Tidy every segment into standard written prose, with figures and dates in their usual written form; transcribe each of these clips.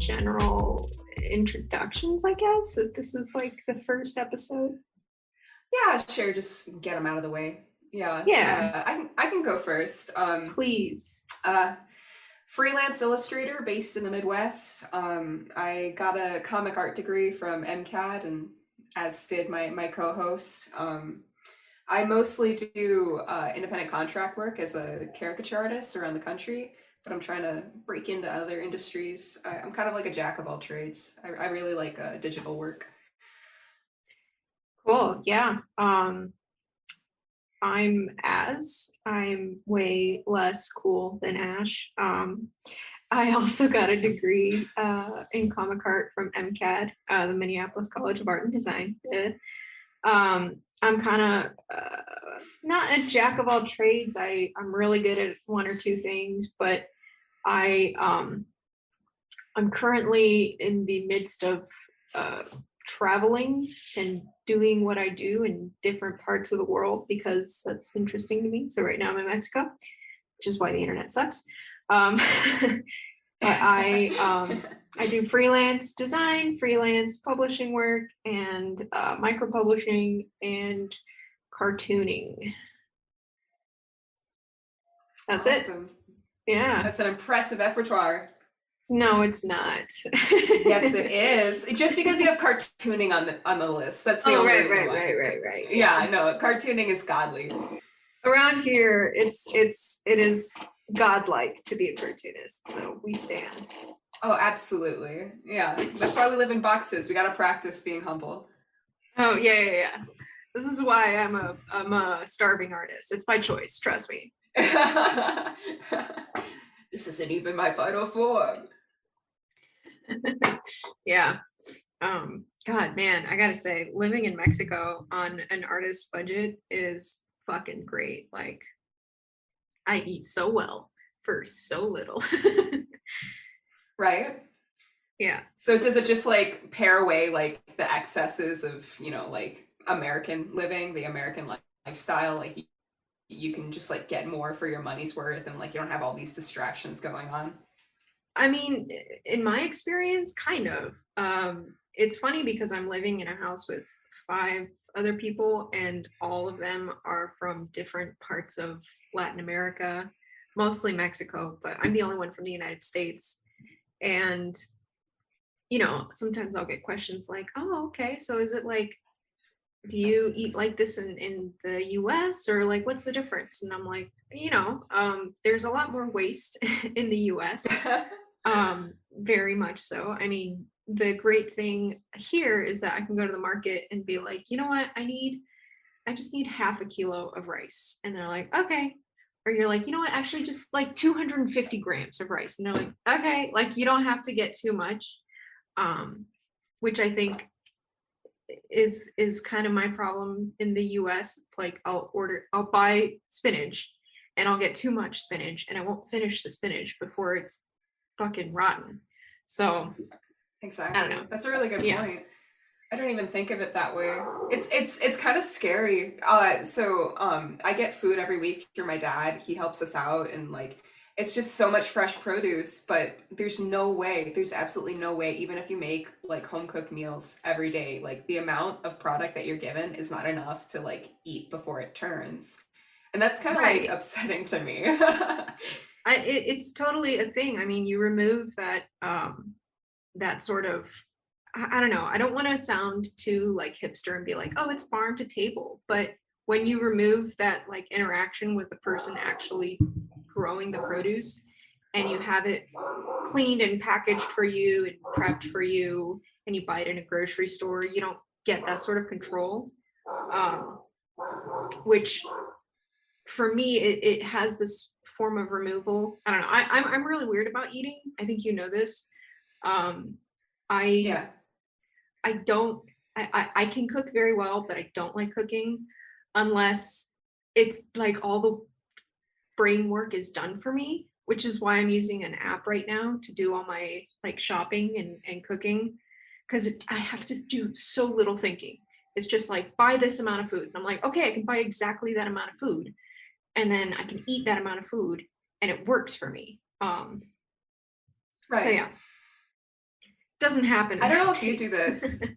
general introductions, I guess. So this is like the first episode. Yeah, sure. Just get them out of the way. Yeah, Yeah, I can go first. please. Uh, Freelance illustrator based in the Midwest. I got a comic art degree from MCAD, and as did my co-host. I mostly do independent contract work as a caricature artist around the country, but I'm trying to break into other industries. I'm kind of like a jack of all trades. I really like digital work. Cool. Yeah. I'm way less cool than Ash. I also got a degree in comic art from MCAD, the Minneapolis College of Art and Design. I'm kind of not a jack of all trades. I'm really good at one or two things, but I'm currently in the midst of uh, traveling and doing what I do in different parts of the world because that's interesting to me. So right now I'm in Mexico, which is why the internet sucks. But I do freelance design, freelance publishing work, and micro publishing and cartooning. That's it. Awesome. Yeah. That's an impressive repertoire. No, it's not. Yes, it is. Just because you have cartooning on the list, that's the Oh, only right, reason right, why. right. Yeah, no, cartooning is godly. Around here, it is godlike to be a cartoonist, so we stand. Oh, absolutely. Yeah, that's why we live in boxes. We got to practice being humble. Oh yeah. This is why I'm a starving artist. It's by choice, trust me. This isn't even my final form. Yeah. God, man, I gotta say, living in Mexico on an artist budget is fucking great. Like, I eat so well for so little. Right? Yeah. So does it just like pare away like the excesses of, like American living, the American lifestyle? Like you can just like get more for your money's worth and like you don't have all these distractions going on. I mean, in my experience, kind of. It's funny because I'm living in a house with 5 other people, and all of them are from different parts of Latin America, mostly Mexico, but I'm the only one from the United States. And, sometimes I'll get questions like, oh, okay, so is it like, do you eat like this in the US, or like what's the difference? And I'm like, there's a lot more waste in the US. Very much so. I mean, the great thing here is that I can go to the market and be like, you know what, I just need half a kilo of rice. And they're like, okay. Or you're like, you know what, actually just like 250 grams of rice. And they're like, okay, like you don't have to get too much. Which I think is kind of my problem in the US. It's like I'll buy spinach and I'll get too much spinach and I won't finish the spinach before it's fucking rotten. So Exactly. I don't know. That's a really good Yeah. point. I don't even think of it that way. It's kind of scary. I get food every week through my dad. He helps us out and like it's just so much fresh produce, but there's absolutely no way, even if you make like home cooked meals every day, like the amount of product that you're given is not enough to like eat before it turns. And that's kind of like Right. upsetting to me. It's totally a thing. I mean, you remove that sort of, I don't know. I don't want to sound too like hipster and be like, oh, it's farm to table. But when you remove that like interaction with the person actually growing the produce and you have it cleaned and packaged for you and prepped for you and you buy it in a grocery store, you don't get that sort of control. Which for me, it has this form of removal. I don't know. I'm really weird about eating. I think you know this. I Yeah. I don't I can cook very well, but I don't like cooking unless it's like all the brain work is done for me, which is why I'm using an app right now to do all my like shopping and cooking because I have to do so little thinking. It's just like buy this amount of food. And I'm like, okay, I can buy exactly that amount of food and then I can eat that amount of food and it works for me. So Right. yeah. Doesn't happen in I the don't know if you do States. this.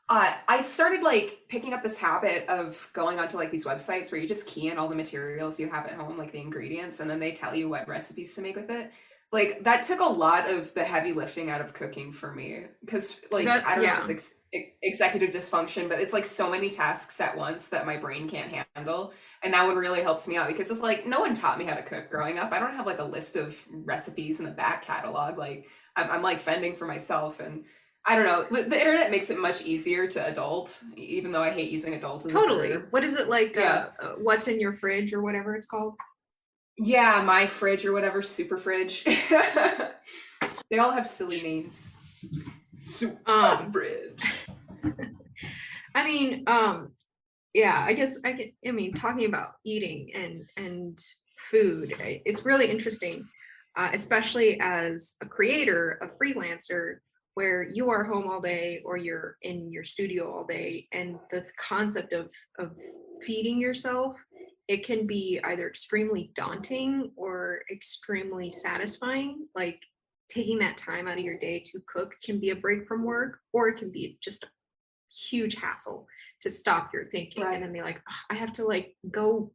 I started like picking up this habit of going onto like these websites where you just key in all the materials you have at home, like the ingredients, and then they tell you what recipes to make with it. Like that took a lot of the heavy lifting out of cooking for me because like That I don't know if it's yeah, executive dysfunction, but it's like so many tasks at once that my brain can't handle. And that one really helps me out because it's like no one taught me how to cook growing up. I don't have like a list of recipes in the back catalog. Like I'm like fending for myself and I don't know. The internet makes it much easier to adult, even though I hate using adult as a totally. verb. What is it like? Yeah. What's in your fridge or whatever it's called? Yeah, my fridge or whatever, super fridge. They all have silly names. Super Um, fridge. I mean, yeah, I guess I mean, talking about eating and food, it's really interesting, especially as a creator, a freelancer, where you are home all day or you're in your studio all day, and the concept of feeding yourself, it can be either extremely daunting or extremely satisfying. Like taking that time out of your day to cook can be a break from work, or it can be just a huge hassle to stop your thinking and then Right. be like, "Ugh, I have to like go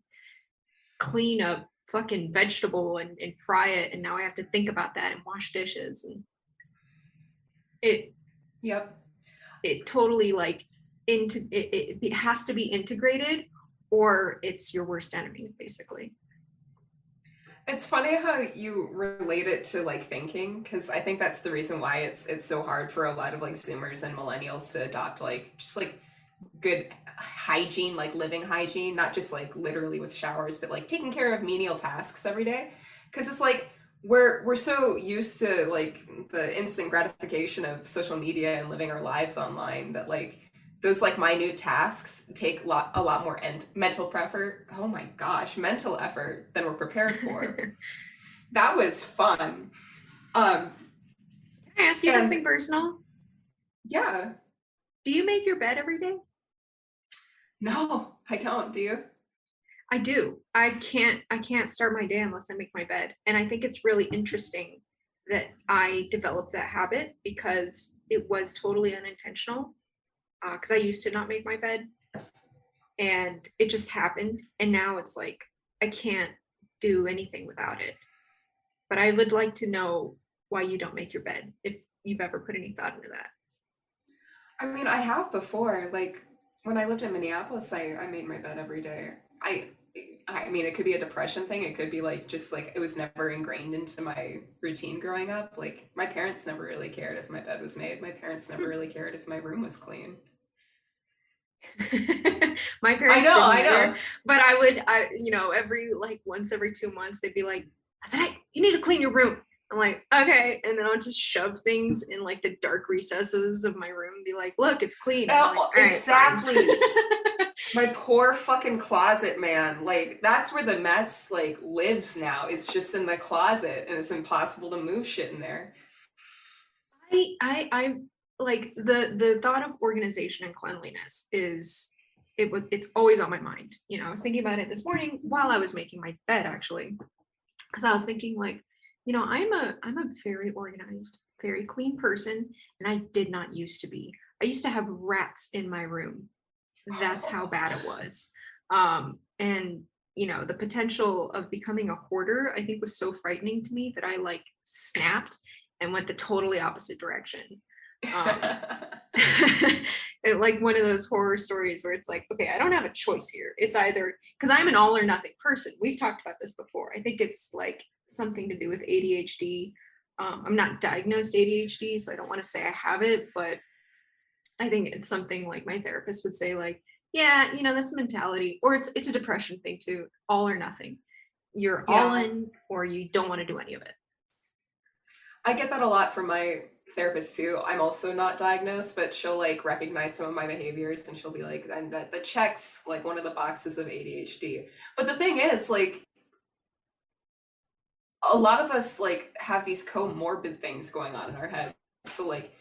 clean a fucking vegetable and fry it, and now I have to think about that and wash dishes." And it Yep. it totally like it has to be integrated, or it's your worst enemy basically. It's funny how you relate it to like thinking, because I think that's the reason why it's so hard for a lot of like Zoomers and millennials to adopt like just like good hygiene, like living hygiene, not just like literally with showers, but like taking care of menial tasks every day. Because it's like we're so used to like the instant gratification of social media and living our lives online that like those like minute tasks take a lot more mental effort. Oh my gosh, mental effort than we're prepared for. Can That was fun. Um, I ask you and something personal? yeah, Do you make your bed every day? no, I don't. Do you? I do. I can't start my day unless I make my bed. And I think it's really interesting that I developed that habit because it was totally unintentional. Because I used to not make my bed and it just happened. And now it's like I can't do anything without it. But I would like to know why you don't make your bed if you've ever put any thought into that. I mean, I have before. Like when I lived in Minneapolis, I made my bed every day. I mean, it could be a depression thing. It could be like just like it was never ingrained into my routine growing up. Like my parents never really cared if my bed was made. My parents never really cared if my room was clean. My I parents know, didn't I either, know. but every like once every 2 months, they'd be like, I said, hey, you need to clean your room. I'm like, okay. And then I'll just shove things in like the dark recesses of my room and be like, look, it's clean. And they're like, all right, fine. Exactly. My poor fucking closet, man. Like that's where the mess like lives now. It's just in the closet and it's impossible to move shit in there. I like the thought of organization and cleanliness it's always on my mind. I was thinking about it this morning while I was making my bed actually, because I was thinking like, I'm a very organized, very clean person, and I did not used to be. I used to have rats in my room. That's how bad it was. And the potential of becoming a hoarder, I think, was so frightening to me that I like snapped and went the totally opposite direction. Um, like one of those horror stories where it's like, okay, I don't have a choice here. It's either because I'm an all or nothing person. We've talked about this before. I think it's like something to do with ADHD. I'm not diagnosed ADHD, so I don't want to say I have it, but I think it's something like my therapist would say, like, yeah, that's a mentality, or it's a depression thing too, all or nothing. You're all Yeah. in, or you don't want to do any of it. I get that a lot from my therapist too. I'm also not diagnosed, but she'll like recognize some of my behaviors and she'll be like, and that checks like one of the boxes of ADHD. But the thing is, like a lot of us like have these comorbid things going on in our head. So like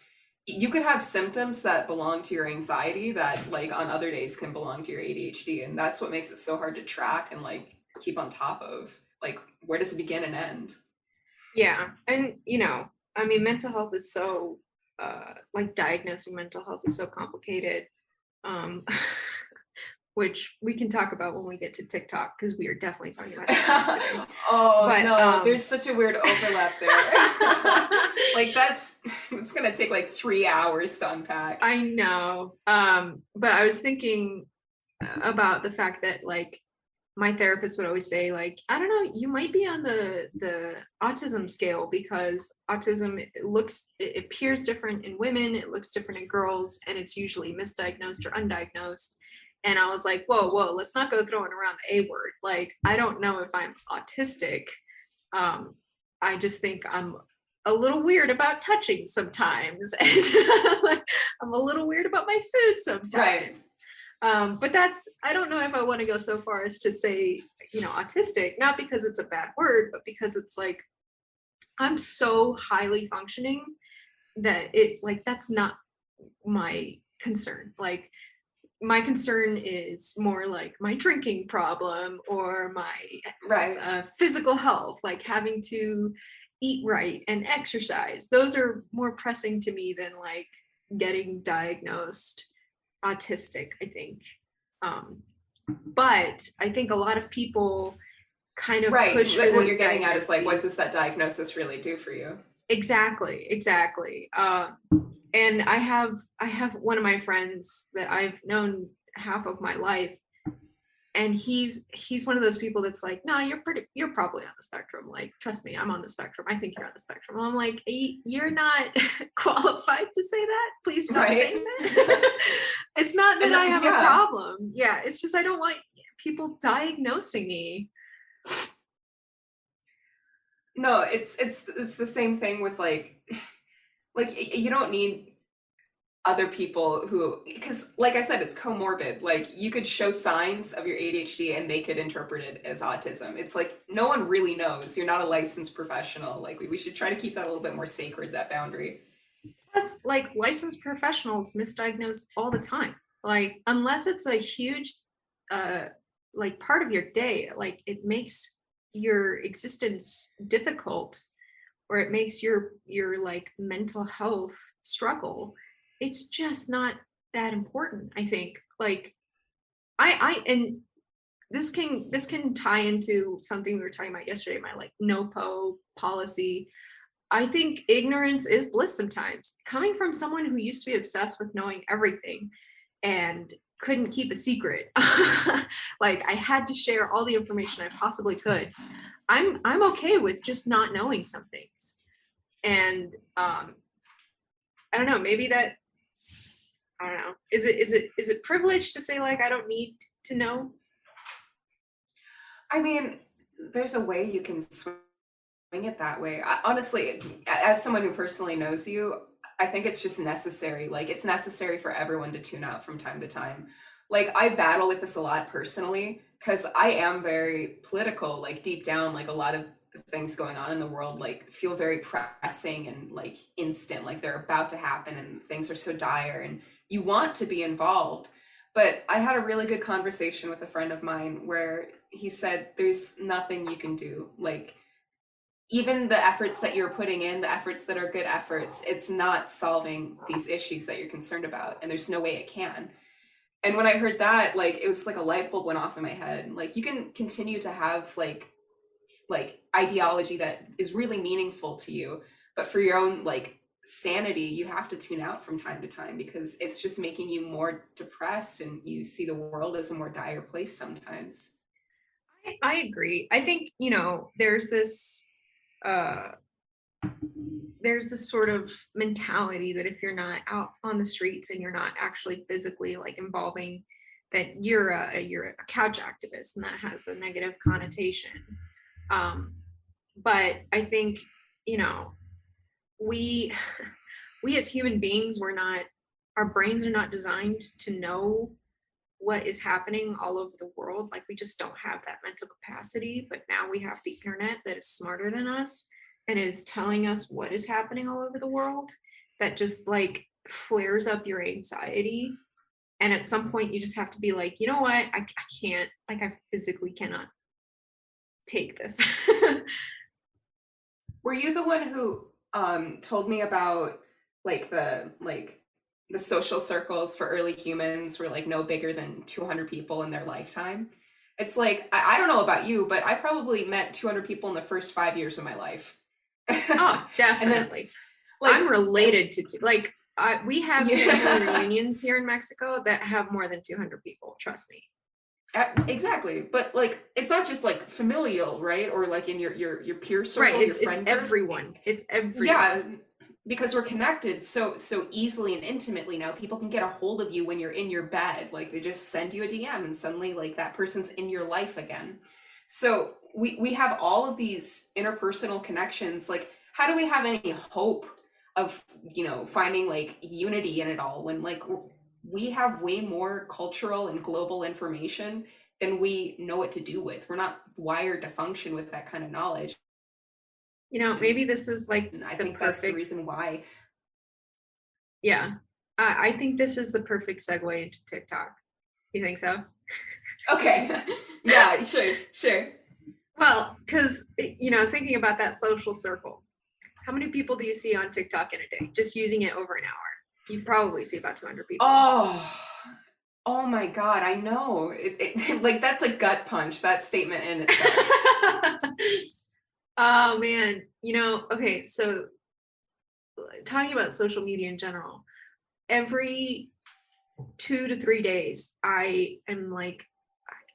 you could have symptoms that belong to your anxiety that like on other days can belong to your ADHD. And that's what makes it so hard to track and like keep on top of. Like where does it begin and end? Yeah, and I mean, mental health is so like diagnosing mental health is so complicated. Um, which we can talk about when we get to TikTok because we are definitely talking about TikTok today. Oh But no, there's such a weird overlap there. Like that's it's gonna take like 3 hours to unpack. I know. But I was thinking about the fact that like my therapist would always say like, I don't know, you might be on the autism scale because autism it appears different in women, it looks different in girls, and it's usually misdiagnosed or undiagnosed. And I was like, whoa, let's not go throwing around the A word. Like, I don't know if I'm autistic. Um, I just think I'm a little weird about touching sometimes. And like, I'm a little weird about my food Right. sometimes. But I don't know if I want to go so far as to say, autistic, not because it's a bad word, but because it's like, I'm so highly functioning that that's not my concern. Like, my concern is more like my drinking problem or my Right. physical health, like having to eat right and exercise. Those are more pressing to me than like getting diagnosed autistic, I think. Um, but I think a lot of people kind of Right. push for Like what those you're getting at is like, what does diagnoses. that diagnosis really do for you? Exactly. And I have one of my friends that I've known half of my life, and he's one of those people that's like, nah, you're probably on the spectrum. Like, trust me, I'm on the spectrum. I think you're on the spectrum. I'm like, You're not qualified to say that. Please stop Right. saying that. It's not that And I have a yeah. problem. Yeah, it's just I don't want people diagnosing me. No, it's the same thing with like you don't need other people who, because like I said, it's comorbid. Like you could show signs of your ADHD and they could interpret it as autism. It's like no one really knows. You're not a licensed professional. Like we should try to keep that a little bit more sacred, that boundary. Plus, like, licensed professionals misdiagnose all the time. Like, unless it's a huge uh like part of your day, like it makes your existence difficult, or it makes your like mental health struggle, it's just not that important, I think. Like, and this can tie into something we were talking about yesterday, my like no policy. I think ignorance is bliss sometimes. Coming from someone who used to be obsessed with knowing everything and couldn't keep a secret. Like, I had to share all the information I possibly could. I'm okay with just not knowing some things. And I don't know, maybe that, I don't know. Is it privilege to say like I don't need to know? I mean, there's a way you can swing it that way. Honestly, as someone who personally knows you, I think it's just necessary. Like it's necessary for everyone to tune out from time to time. Like I battle with this a lot personally because I am very political. Like deep down, like a lot of the things going on in the world like feel very pressing and like instant. Like they're about to happen and things are so dire and you want to be involved. But I had a really good conversation with a friend of mine where he said there's nothing you can do. Like even the efforts that you're putting in, the efforts that are good efforts, it's not solving these issues that you're concerned about. And there's no way it can. And when I heard that, like it was like a light bulb went off in my head. Like you can continue to have like ideology that is really meaningful to you, but for your own like sanity, you have to tune out from time to time because it's just making you more depressed and you see the world as a more dire place sometimes. I agree. I think, uh there's this sort of mentality that if you're not out on the streets and you're not actually physically like involving, that you're a couch activist, and that has a negative connotation. um but I think, you know we we as human beings, our brains are not designed to know what is happening all over the world. Like, we just don't have that mental capacity. But now we have the internet that is smarter than us and is telling us what is happening all over the world, that just like flares up your anxiety. And at some point you just have to be like, you know what, I can't, like, I physically cannot take this. Were you the one who told me about the social circles for early humans were like no bigger than 200 people in their lifetime. It's like I don't know about you, but I probably met 200 people in the first 5 years of my life. Oh, And then definitely. I'm like related to like we have family yeah. reunions here in Mexico that have more than 200 people. Trust me. Exactly. But like it's not just like familial, right? Or like in your peer Right. circle, your It's friend group. everyone. It's Yeah, everyone. because we're connected so easily and intimately now. People can get a hold of you when you're in your bed. Like they just send you a DM and suddenly like that person's in your life again. So we have all of these interpersonal connections. Like how do we have any hope of, finding like unity in it all when like we have way more cultural and global information than we know what to do with. We're not wired to function with that kind of knowledge. Maybe this is like And I the think that's the perfect, reason why. yeah. I think this is the perfect segue into TikTok. You think so? Okay. Yeah, sure, sure. Well, because, thinking about that social circle, how many people do you see on TikTok in a day? Just using it over an hour. You probably see about 200 people. Oh, oh my God, I know. Like that's a gut punch, that statement in itself. Oh man, okay, so talking about social media in general, every 2 to 3 days, I am like,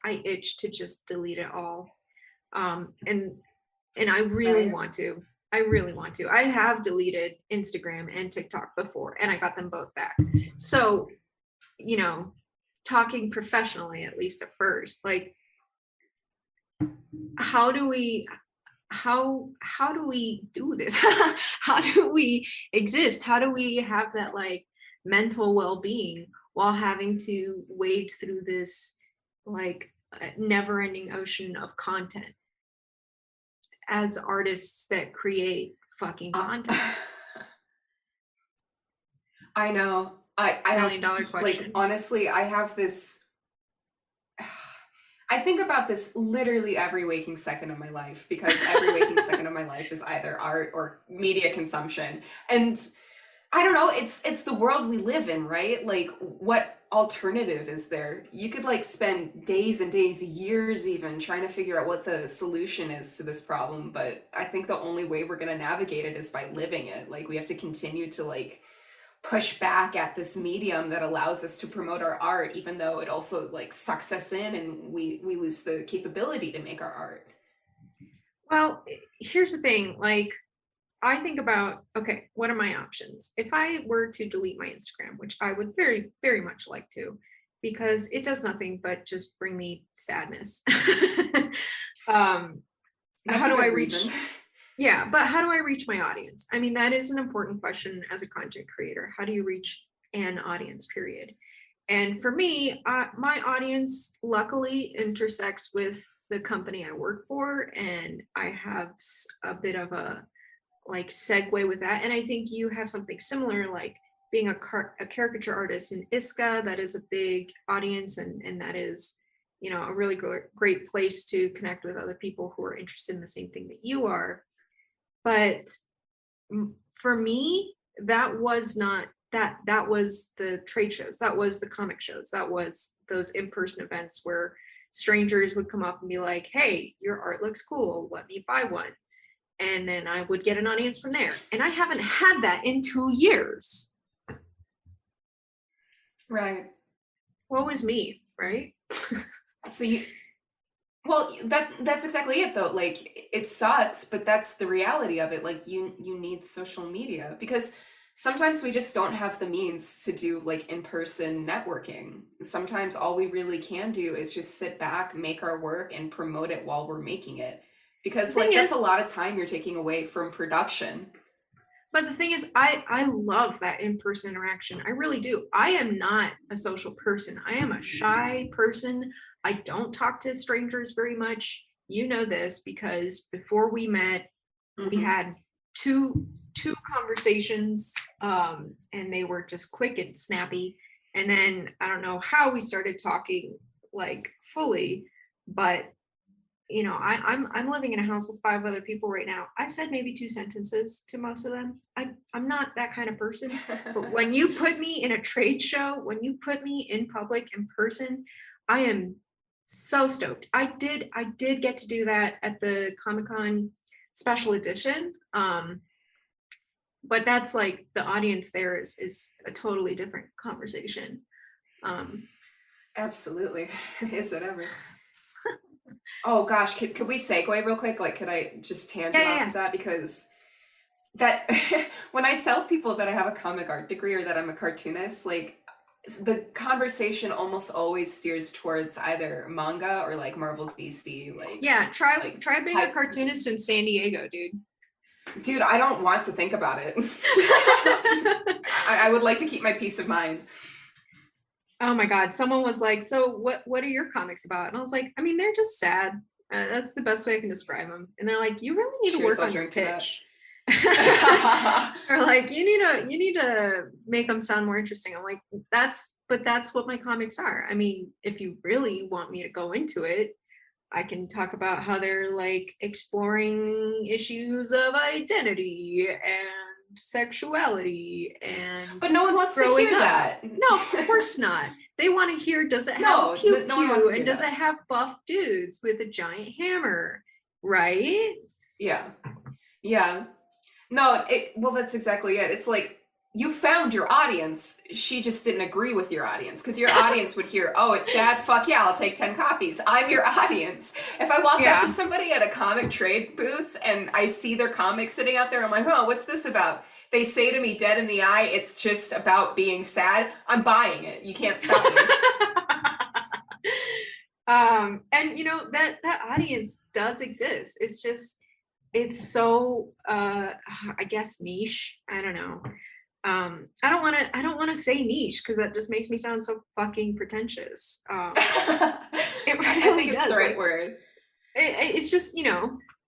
I itch to just delete it all. And I really Right? want to. I really want to. I have deleted Instagram and TikTok before, and I got them both back. So, you know, talking professionally, at least at first, like, how do we how do we do this? How do we exist? How do we have that like mental well-being while having to wade through this like never-ending ocean of content as artists that create fucking Uh, content? I know. I have Million dollar like question. honestly, I have this I think about this literally every waking second of my life because every waking second of my life is either art or media consumption. And I don't know, it's the world we live in, right? Like what alternative is there? You could like spend days and days, years even trying to figure out what the solution is to this problem, but I think the only way we're going to navigate it is by living it. Like we have to continue to like push back at this medium that allows us to promote our art even though it also like sucks us in and we lose the capability to make our art. Well, here's the thing, like I think about, okay, what are my options? If I were to delete my Instagram, which I would very, very much like to, because it does nothing but just bring me sadness. um, That's how a do I good reason. reach? Yeah, but how do I reach my audience? I mean, that is an important question as a content creator. How do you reach an audience, period? And for me, my audience luckily intersects with the company I work for, and I have a bit of a like segue with that. And I think you have something similar, like being a caricature artist in ISCA, that is a big audience, and that is, a really great place to connect with other people who are interested in the same thing that you are. But for me, that was not that was the trade shows, that was the comic shows, that was those in-person events where strangers would come up and be like, hey, your art looks cool, let me buy one. And then I would get an audience from there. And I haven't had that in 2 years. Right. What was me, right? So you Well, that's exactly it though. Like it sucks, but that's the reality of it. Like you need social media because sometimes we just don't have the means to do like in-person networking. Sometimes all we really can do is just sit back, make our work and promote it while we're making it. The Because thing like that's a is, lot of time you're taking away from production. I love that in-person interaction. I really do. I am not a social person. I am a shy person. I don't talk to strangers very much. You know this because before we met, we Hmm. had two conversations, and they were just quick and snappy. And then I don't know how we started talking like fully, but I'm living in a house with 5 other people right now. I've said maybe 2 sentences to most of them. I'm not that kind of person. But when you put me in a trade show, when you put me in public in person, I am so stoked. I did get to do that at the Comic-Con special edition. But that's like the audience there is a totally different conversation. Um, Absolutely. Is it ever? Oh gosh, could we segue real quick? Like, could I just yeah, tangent yeah, off yeah. of that? Because that when I tell people that I have a comic art degree or that I'm a cartoonist, like the conversation almost always steers towards either manga or like Marvel DC, Yeah, try like try being a hype. cartoonist in San Diego, dude. Dude, I don't want to think about it. I would like to keep my peace of mind. Oh my God. Someone was like, so what are your comics about? And I was like, I mean, they're just sad. That's the best way I can describe them. And they're like, you really need to Cheers, work I'll on your drink to that. pitch. Or like, you need to make them sound more interesting. I'm like, that's what my comics are. I mean, if you really want me to go into it, I can talk about how they're like exploring issues of identity and sexuality and But no one wants to growing hear up. that. No, of course not. They want to hear, does it have a No, pew no one wants pew to and hear does it that. have buff dudes with a giant hammer, right? Yeah. Yeah. No, well, that's exactly it. It's like you found your audience. She just didn't agree with your audience because your audience would hear, oh, it's sad. Fuck yeah, I'll take 10 copies. I'm your audience. If I walked up to Yeah. somebody at a comic trade booth and I see their comic sitting out there, I'm like, oh, what's this about? They say to me dead in the eye, it's just about being sad. I'm buying it. You can't stop me. And that audience does exist. It's just it's so I guess niche. I don't know. I don't want to say niche because that just makes me sound so fucking pretentious. It I really think it's the does. right Like word. it's just,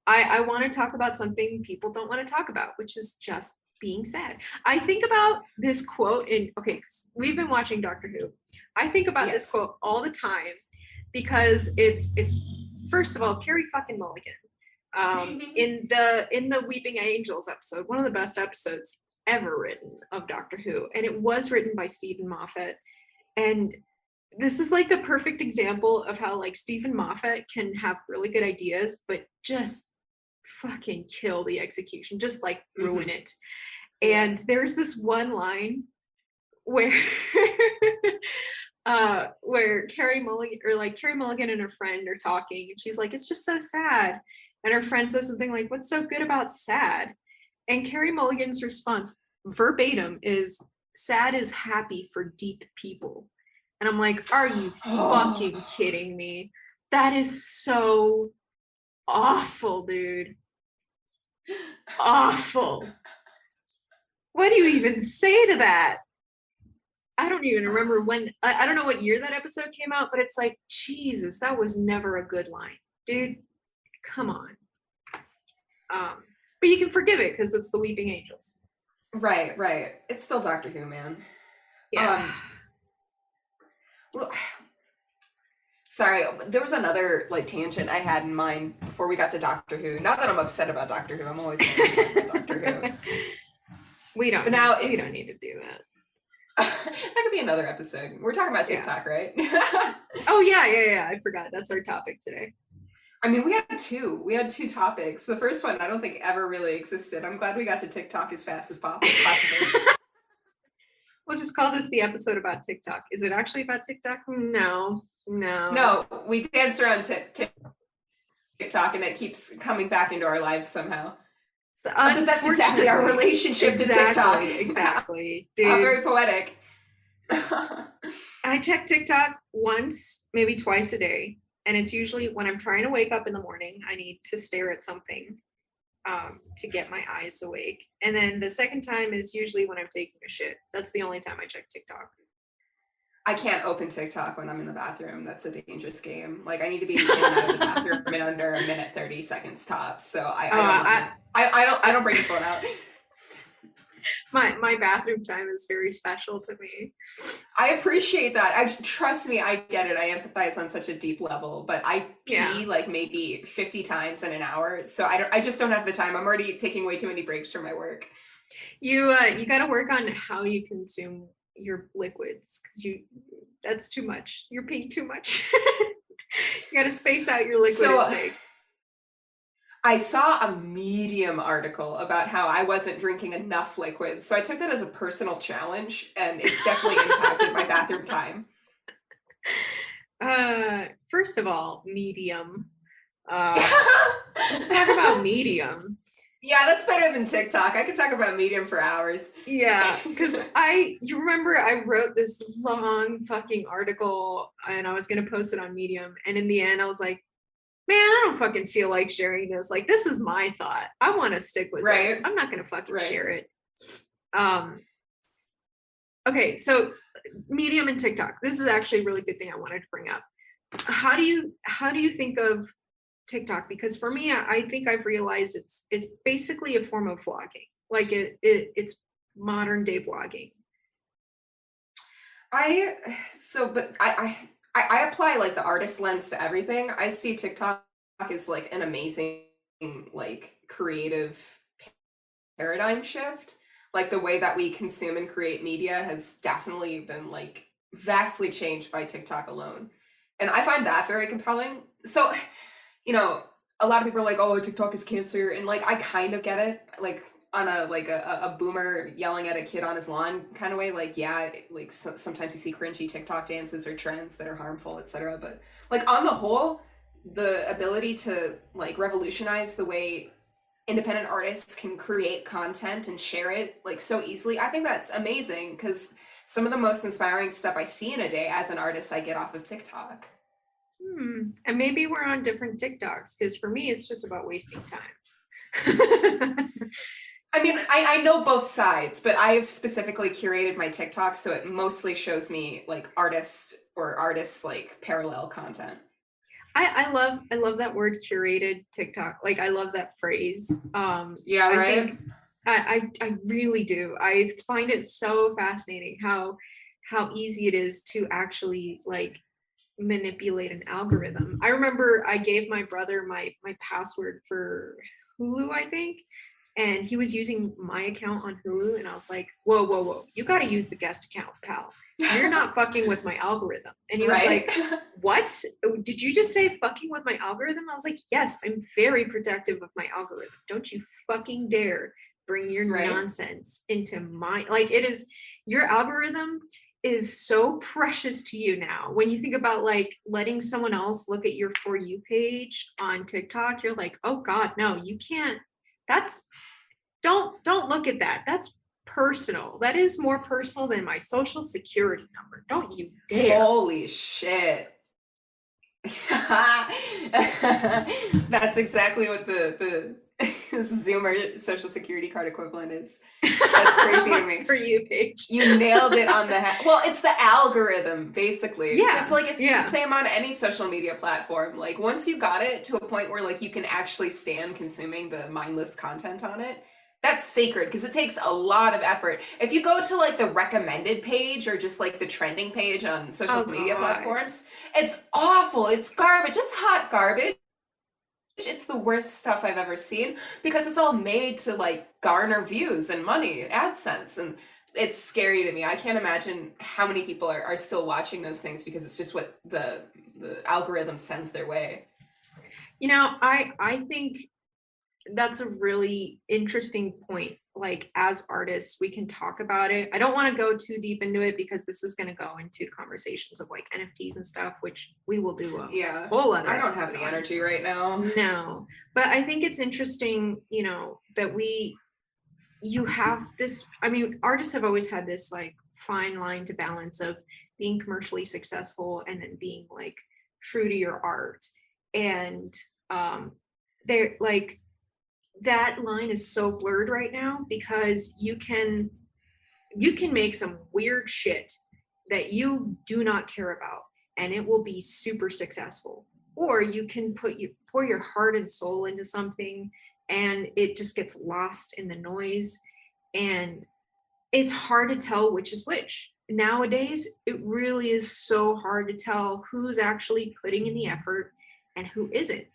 I want to talk about something people don't want to talk about, which is just being sad. I think about this quote in, okay, we've been watching Doctor Who. I think about this Yes. quote all the time because it's first of all, Carrie fucking Mulligan. In the Weeping Angels episode, one of the best episodes ever written of Doctor Who, and it was written by Stephen Moffat. And this is like the perfect example of how like Stephen Moffat can have really good ideas, but just fucking kill the execution, just like ruin it. And there's this one line where where Carrie Mulligan and her friend are talking, and she's like, it's just so sad. And her friend says something like, what's so good about sad? And Carrie Mulligan's response verbatim is, sad is happy for deep people. And I'm like, are you fucking kidding me? That is so awful, dude. Awful. What do you even say to that? I don't even remember when, I don't know what year that episode came out, but it's like, Jesus, that was never a good line. Dude, come on. But you can forgive it because it's the Weeping Angels. Right. It's still Doctor Who, man. Yeah. Well, sorry, there was another like tangent I had in mind before we got to Doctor Who. Not that I'm upset about Doctor Who. I'm always about Doctor Who. We don't need to do that. That could be another episode. We're talking about TikTok, right? Oh yeah. I forgot. That's our topic today. I mean, we had two topics. The first one I don't think ever really existed. I'm glad we got to TikTok as fast as possible. We'll just call this the episode about TikTok. Is it actually about TikTok? No. We dance around TikTok and it keeps coming back into our lives somehow. But that's exactly our relationship to TikTok. Exactly. Dude. Very poetic. I check TikTok once, maybe twice a day. And it's usually when I'm trying to wake up in the morning. I need to stare at something to get my eyes awake. And then the second time is usually when I'm taking a shit. That's the only time I check TikTok. I can't open TikTok when I'm in the bathroom. That's a dangerous game. Like I need to be in and out of the bathroom in under a minute 30 seconds tops. So I don't bring the phone out. My bathroom time is very special to me. I appreciate that. Trust me, I get it. I empathize on such a deep level, but I Yeah. pee like maybe 50 times in an hour, so I just don't have the time. I'm already taking way too many breaks from my work. You got to work on how you consume your liquids because you that's too much. You're peeing too much. You got to space out your liquid So intake. I saw a Medium article about how I wasn't drinking enough liquids, so I took that as a personal challenge, and it's definitely impacted my bathroom time. First of all, medium. Uh, let's talk about medium. Yeah, that's better than TikTok. I could talk about Medium for hours. Yeah, because you remember I wrote this long fucking article and I was gonna post it on Medium, and in the end I was like, man, I don't fucking feel like sharing this. Like, this is my thought. I want to stick with this. Right, I'm not gonna fucking right. share it. Um, okay, so Medium and TikTok. This is actually a really good thing I wanted to bring up. How do you think of TikTok? Because for me, I think I've realized it's basically a form of vlogging. Like it's modern day vlogging. I so but I apply like the artist lens to everything. I see TikTok as like an amazing like creative paradigm shift. Like the way that we consume and create media has definitely been like vastly changed by TikTok alone. And I find that very compelling. So, you know, a lot of people are like, "Oh, TikTok is cancer," and like I kind of get it. Like on a a boomer yelling at a kid on his lawn kind of way. Like, yeah, like sometimes you see cringy TikTok dances or trends that are harmful, etc. But like on the whole, the ability to like revolutionize the way independent artists can create content and share it like so easily, I think that's amazing because some of the most inspiring stuff I see in a day as an artist I get off of TikTok. And maybe we're on different TikToks because for me, it's just about wasting time. I mean, I know both sides, but I've specifically curated my TikTok so it mostly shows me like artists like parallel content. I love that word curated TikTok. Like I love that phrase. Yeah, I right? think I really do. I find it so fascinating how easy it is to actually like manipulate an algorithm. I remember I gave my brother my password for Hulu, I think, and he was using my account on Hulu, and I was like, "Whoa, whoa, whoa! You got to use the guest account, pal. You're not fucking with my algorithm." And he was Right? like, "What? Did you just say fucking with my algorithm?" I was like, "Yes, I'm very protective of my algorithm. Don't you fucking dare bring your Right? nonsense into my like it is your algorithm is so precious to you now. When you think about like letting someone else look at your For You page on TikTok, you're like, oh God, no, you can't. That's don't look at that. That's personal. That is more personal than my social security number. Don't you dare." Holy shit. That's exactly what the Zoomer social security card equivalent is. That's crazy to My me. For You page. You nailed it on the head. Well, it's the algorithm, basically. Because, Yeah. like, it's the Yeah. same on any social media platform. Like, once you got it to a point where, like, you can actually stand consuming the mindless content on it, that's sacred because it takes a lot of effort. If you go to, like, the recommended page or just, like, the trending page on social Oh media God. platforms, it's awful. It's garbage. It's hot garbage. It's the worst stuff I've ever seen because it's all made to like garner views and money, AdSense, and it's scary to me. I can't imagine how many people are still watching those things because it's just what the algorithm sends their way. I think that's a really interesting point. Like as artists, we can talk about it. I don't want to go too deep into it because this is going to go into conversations of like NFTs and stuff, which we will do a Yeah, whole other I don't have episode the on. energy right now. No, but I think it's interesting, that you have this. I mean, artists have always had this like fine line to balance of being commercially successful and then being like true to your art. And um, they're like that line is so blurred right now because you can make some weird shit that you do not care about and it will be super successful, or you can pour your heart and soul into something and it just gets lost in the noise, and it's hard to tell which is which. Nowadays, it really is so hard to tell who's actually putting in the effort and who isn't.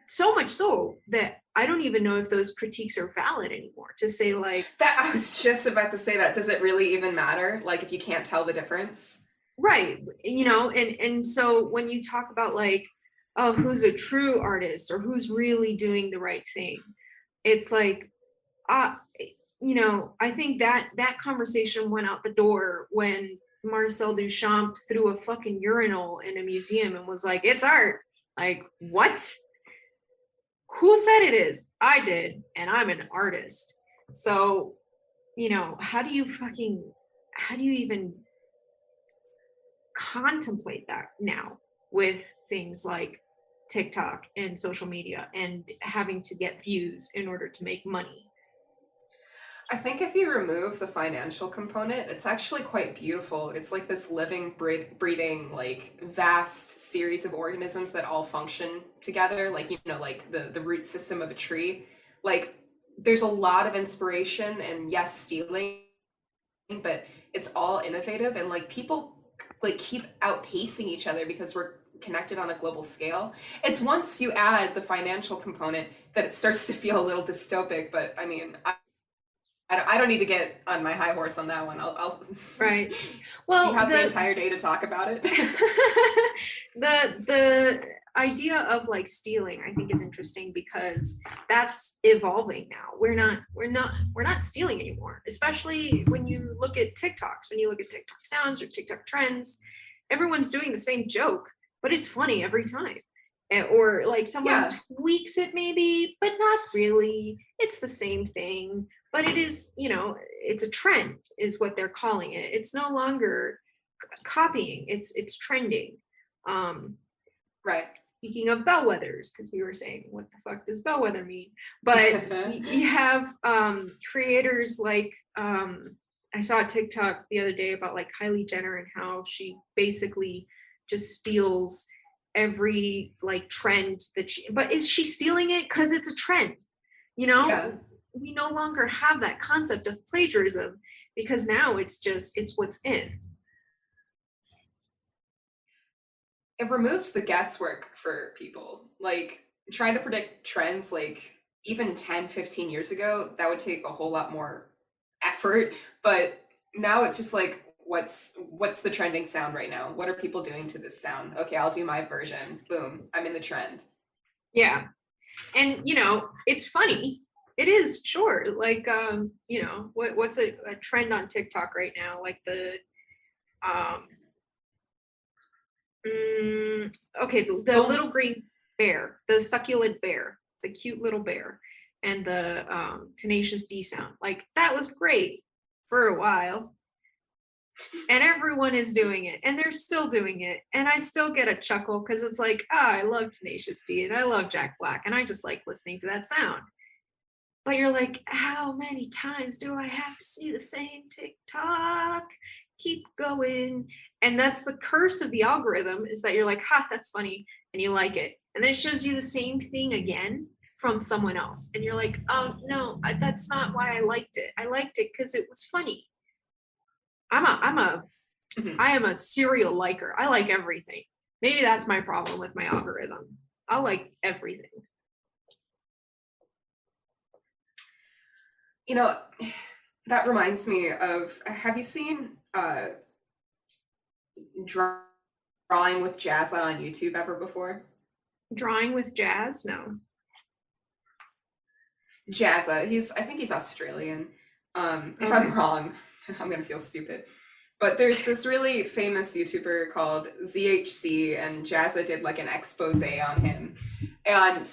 So much so that I don't even know if those critiques are valid anymore to say, like, That I was just about to say that. Does it really even matter? Like if you can't tell the difference? right, and so when you talk about like, oh, who's a true artist or who's really doing the right thing, it's like, uh, I think that that conversation went out the door when Marcel Duchamp threw a fucking urinal in a museum and was like, it's art. Like, what? Who said it is? I did, and I'm an artist. So, how do you even contemplate that now with things like TikTok and social media and having to get views in order to make money? I think if you remove the financial component, it's actually quite beautiful. It's like this living, breathing, like vast series of organisms that all function together, like, like the root system of a tree. Like, there's a lot of inspiration and yes, stealing, but it's all innovative and like people like keep outpacing each other because we're connected on a global scale. It's once you add the financial component that it starts to feel a little dystopic, but I mean, I don't need to get on my high horse on that one. I'll Right. do you Well, have the the entire day to talk about it? the idea of like stealing, I think, is interesting because that's evolving now. We're not stealing anymore, especially when you look at TikToks, when you look at TikTok sounds or TikTok trends, everyone's doing the same joke, but it's funny every time. Or like someone Yeah. tweaks it maybe, but not really. It's the same thing, but it is, it's a trend is what they're calling it. It's no longer copying, it's trending. um Right. Speaking of bellwethers, because we were saying what the fuck does bellwether mean, but you have creators like, I saw a TikTok the other day about like Kylie Jenner and how she basically just steals every like trend that she, but is she stealing it because it's a trend? you Yeah. know we no longer have that concept of plagiarism because now it's what's in. It removes the guesswork for people. Like trying to predict trends like even 10, 15 years ago, that would take a whole lot more effort, but now it's just like what's the trending sound right now? What are people doing to this sound? Okay, I'll do my version. Boom, I'm in the trend. Yeah. And it's funny. It is, sure, like, what's a trend on TikTok right now, like the um okay, the Don't little green bear, the succulent bear, the cute little bear, and the tenacious D sound, like that was great for a while, and everyone is doing it and they're still doing it, and I still get a chuckle because it's like, I love Tenacious D and I love Jack Black and I just like listening to that sound. But you're like, how many times do I have to see the same TikTok? Keep going. And that's the curse of the algorithm, is that you're like, ha, that's funny, and you like it. And then it shows you the same thing again from someone else. And you're like, oh no, that's not why I liked it. I liked it because it was funny. Mhm. I am a serial liker. I like everything. Maybe that's my problem with my algorithm. I like everything. You know, that reminds me of, have you seen draw, drawing with Jazza on YouTube ever before? Drawing with jazz? No. Jazza, I think he's Australian. If I'm Okay. wrong, I'm gonna feel stupid. But there's this really famous YouTuber called ZHC, and Jazza did like an expose on him. And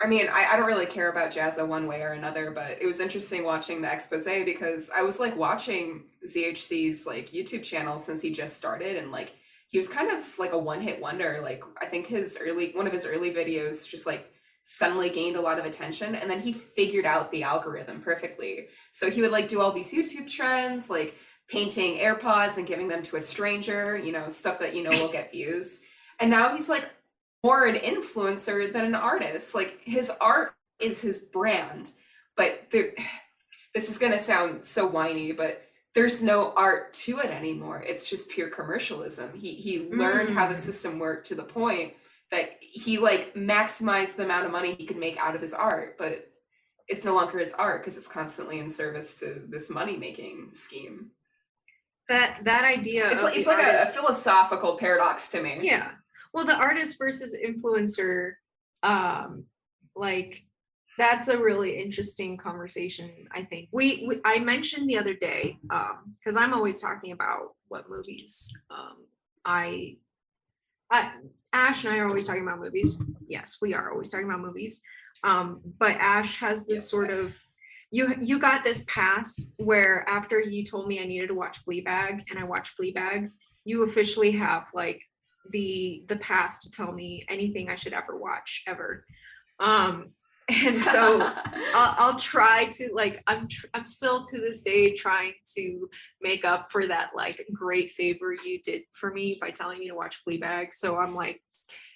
I mean, I don't really care about Jazza one way or another, but it was interesting watching the expose because I was like watching ZHC's like YouTube channel since he just started, and like he was kind of like a one-hit wonder. Like I think one of his early videos just like suddenly gained a lot of attention, and then he figured out the algorithm perfectly. So he would like do all these YouTube trends, like painting AirPods and giving them to a stranger, stuff that will get views. And now he's like more an influencer than an artist. Like his art is his brand, but this is going to sound so whiny, but there's no art to it anymore. It's just pure commercialism. He learned how the Mm. system worked to the point that he like maximized the amount of money he could make out of his art, but it's no longer his art because it's constantly in service to this money making scheme. That idea of It's the like a artist, philosophical paradox to me. yeah. Well, the artist versus influencer, um, like that's a really interesting conversation. I think I mentioned the other day, because I'm always talking about what movies I I Ash and I are always talking about movies. Yes, we are always talking about movies. But Ash has this Yes. sort of, you got this pass where after you told me I needed to watch Fleabag and I watched Fleabag, you officially have like the pass to tell me anything I should ever watch ever. Um, and so I'll try to like I'm still to this day trying to make up for that like great favor you did for me by telling me to watch Fleabag. So I'm like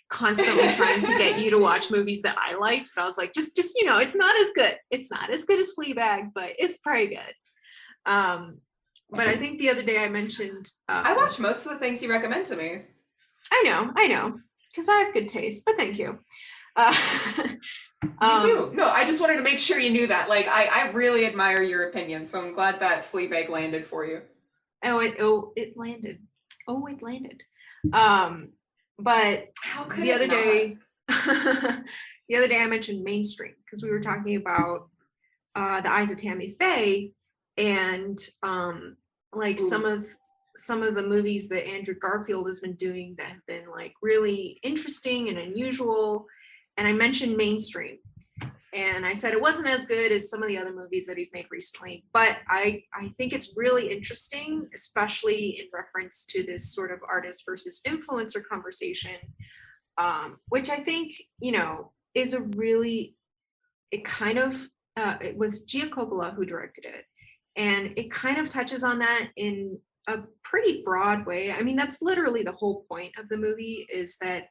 constantly trying to get you to watch movies that I liked. But I was like, just it's not as good. It's not as good as Fleabag, but it's pretty good. But I think the other day I mentioned I watch most of the things you recommend to me. I know, because I have good taste, but thank you. Uh, You do. No, I just wanted to make sure you knew that. Like, I really admire your opinion, so I'm glad that Fleabag landed for you. it landed. Oh, it landed. But How could the it other not? day, the other day I mentioned mainstream because we were talking about the Eyes of Tammy Faye and like Ooh. some of the movies that Andrew Garfield has been doing that have been like really interesting and unusual. And I mentioned mainstream. And I said it wasn't as good as some of the other movies that he's made recently, but I think it's really interesting, especially in reference to this sort of artist versus influencer conversation, which I think is a really it kind of it was Gia Coppola who directed it, and it kind of touches on that in a pretty broad way. I mean, that's literally the whole point of the movie is that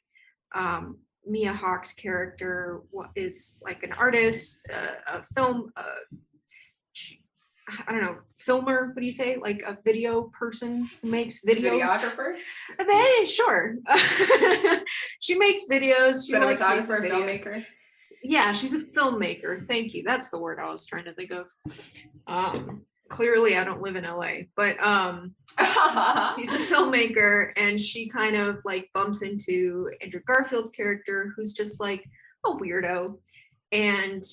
Mia Hawke's character is like an artist, a film, I don't know, filmer. What do you say? Like a video person who makes videos. Videographer? Sure. She makes videos. She likes making Cinematographer? videos. Filmmaker? Yeah, she's a filmmaker. Thank you. That's the word I was trying to think of. Clearly, I don't live in LA, but she's a filmmaker, and she kind of like bumps into Andrew Garfield's character, who's just like a weirdo, and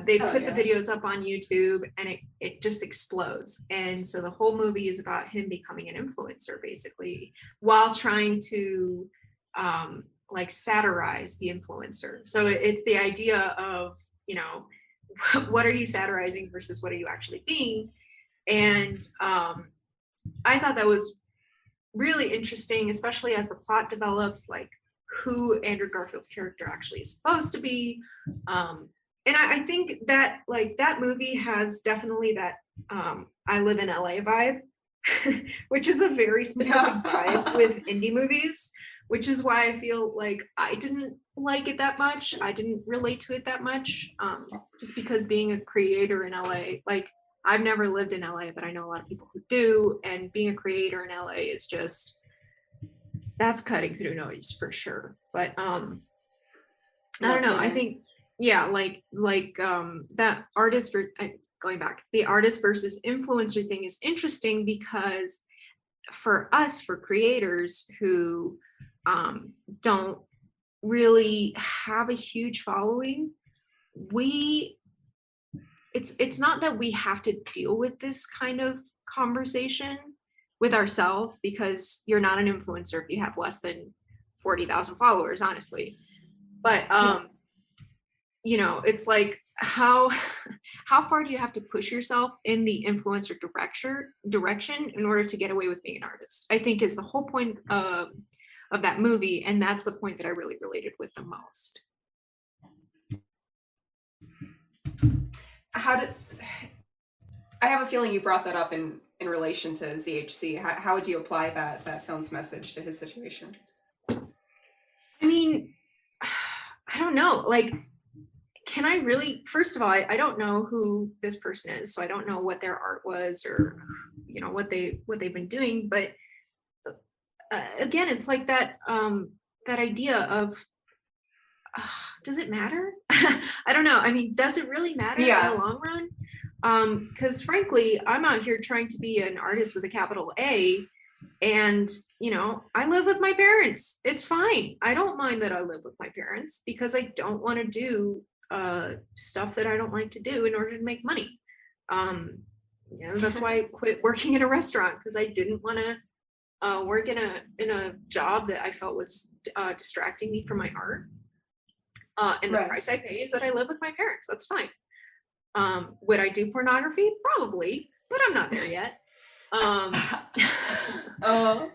they Oh, put the yeah. videos up on YouTube, and it just explodes. And so the whole movie is about him becoming an influencer, basically, while trying to like satirize the influencer. So it's the idea of what are you satirizing versus what are you actually being. And I thought that was really interesting, especially as the plot develops, like who Andrew Garfield's character actually is supposed to be. And I think that like that movie has definitely that I live in LA vibe, which is a very specific vibe with indie movies, which is why I feel like I didn't like it that much. I didn't relate to it that much, just because being a creator in LA, like I've never lived in LA, but I know a lot of people who do, and being a creator in LA is just that's cutting through noise for sure. But I don't know. I think yeah, like that artist for going back, the artist versus influencer thing is interesting because for us, for creators who don't really have a huge following, we it's not that we have to deal with this kind of conversation with ourselves because you're not an influencer if you have less than 40,000 followers, honestly. But it's like how far do you have to push yourself in the influencer direction in order to get away with being an artist? I think is the whole point of that movie, and that's the point that I really related with the most. How did I have a feeling you brought that up in relation to ZHC? How would you apply that film's message to his situation? I mean, I don't know. Like, can I really, first of all, I don't know who this person is, so I don't know what their art was or what they've been doing, but again, it's like that idea of does it matter? I don't know. I mean, does it really matter in the Yeah. long run? Because frankly, I'm out here trying to be an artist with a capital A, and I live with my parents. It's fine. I don't mind that I live with my parents because I don't want to do stuff that I don't like to do in order to make money. Um, that's why I quit working in a restaurant, because I didn't want to work in a job that I felt was distracting me from my art. And the Right. price I pay is that I live with my parents. That's fine. Would I do pornography? Probably, but I'm not there yet. Um, Oh,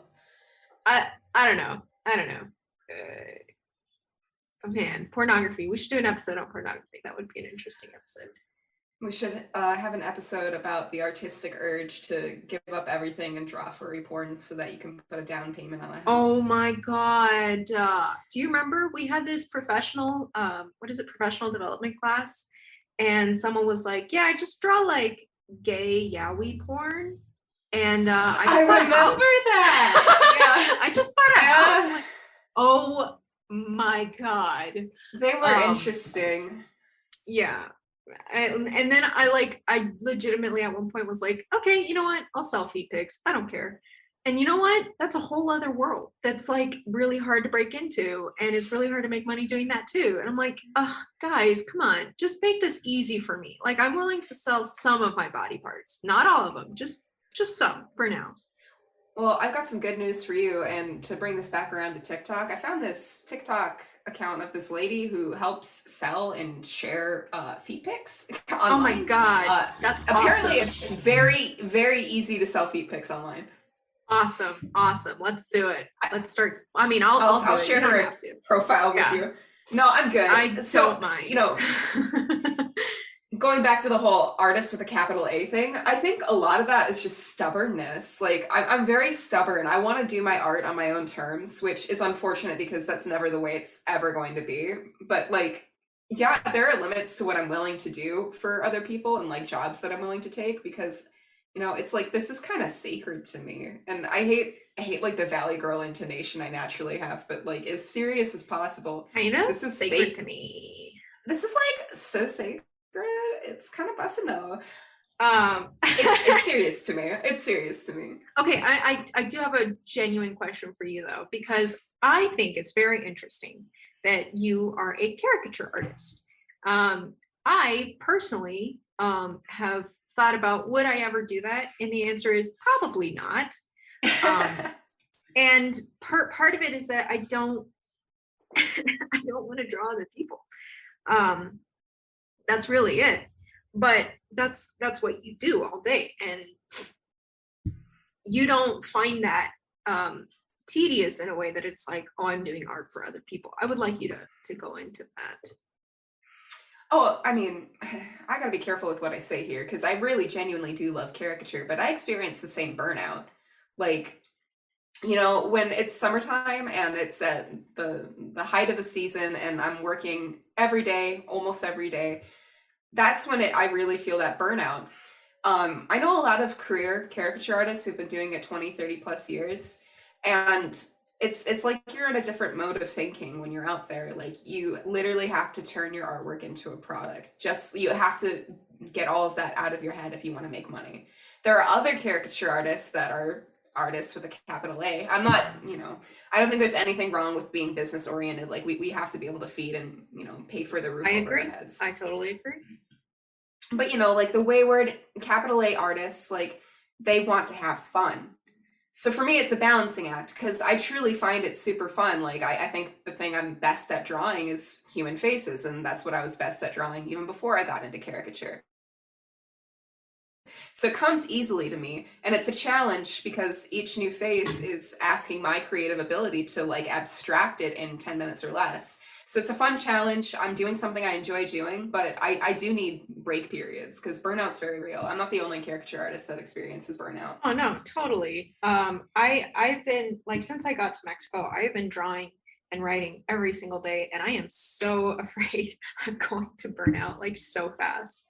I don't know. I don't know. Man, pornography. We should do an episode on pornography. That would be an interesting episode. we should have an episode about the artistic urge to give up everything and draw furry porn so that you can put a down payment on a Oh house. my God. Do you remember we had this professional, what is it, professional development class? And someone was like, yeah, I just draw like gay yaoi porn. And I I just bought a remember house. that. I just bought a house. I'm Yeah. like, oh my God. They were Um, interesting. yeah. And then I legitimately at one point was like, okay, you know what? I'll sell feet pics. I don't care. And you know what? That's a whole other world that's like really hard to break into. And it's really hard to make money doing that too. And I'm like, oh, guys, come on, just make this easy for me. Like, I'm willing to sell some of my body parts, not all of them, just some for now. Well, I've got some good news for you. And to bring this back around to TikTok, I found this TikTok account of this lady who helps sell and share feet pics Oh my online. God, that's Apparently, awesome. it's very, very easy to sell feet pics online. Awesome. Awesome. Let's do it. I, Let's start. I mean, I'll do I'll it. You share don't her have to. profile with Yeah, you. No, I'm good. I So, don't mind. going back to the whole artist with a capital A thing, I think a lot of that is just stubbornness. Like, I'm very stubborn. I want to do my art on my own terms, which is unfortunate because that's never the way it's ever going to be. But, like, yeah, there are limits to what I'm willing to do for other people and, like, jobs that I'm willing to take because, it's like this is kind of sacred to me. And I hate like the Valley Girl intonation I naturally have, but like as serious as possible. Kind of This is sacred to me. This is like so sacred. It's kind of bussin' though. Um, It's serious to me. It's serious to me. okay, I do have a genuine question for you though, because I think it's very interesting that you are a caricature artist. I personally have thought about, would I ever do that? And the answer is probably not. Um, and part of it is that I don't I don't want to draw other people. Um, that's really it. But that's what you do all day, and you don't find that tedious in a way that it's like, oh, I'm doing art for other people. I would like you to go into that. Oh, I mean, I gotta be careful with what I say here because I really genuinely do love caricature, but I experience the same burnout. Like, when it's summertime and it's at the height of the season and I'm working every day, almost every day, that's when I really feel that burnout. I know a lot of career caricature artists who've been doing it 20, 30 plus years, and it's like you're in a different mode of thinking when you're out there. Like you literally have to turn your artwork into a product. Just you have to get all of that out of your head if you want to make money. There are other caricature artists that are artists with a capital A. I'm not, I don't think there's anything wrong with being business oriented. Like we have to be able to feed and, pay for the roof I over our agree. heads. I totally agree. But like the wayward capital A artists, like they want to have fun. So for me, it's a balancing act because I truly find it super fun. Like I think the thing I'm best at drawing is human faces, and that's what I was best at drawing even before I got into caricature. So it comes easily to me, and it's a challenge because each new face is asking my creative ability to like abstract it in 10 minutes or less. So it's a fun challenge. I'm doing something I enjoy doing, but I do need break periods because burnout's very real. I'm not the only caricature artist that experiences burnout. Oh no, totally. I've been like, since I got to Mexico, I've been drawing and writing every single day, and I am so afraid I'm going to burn out like so fast.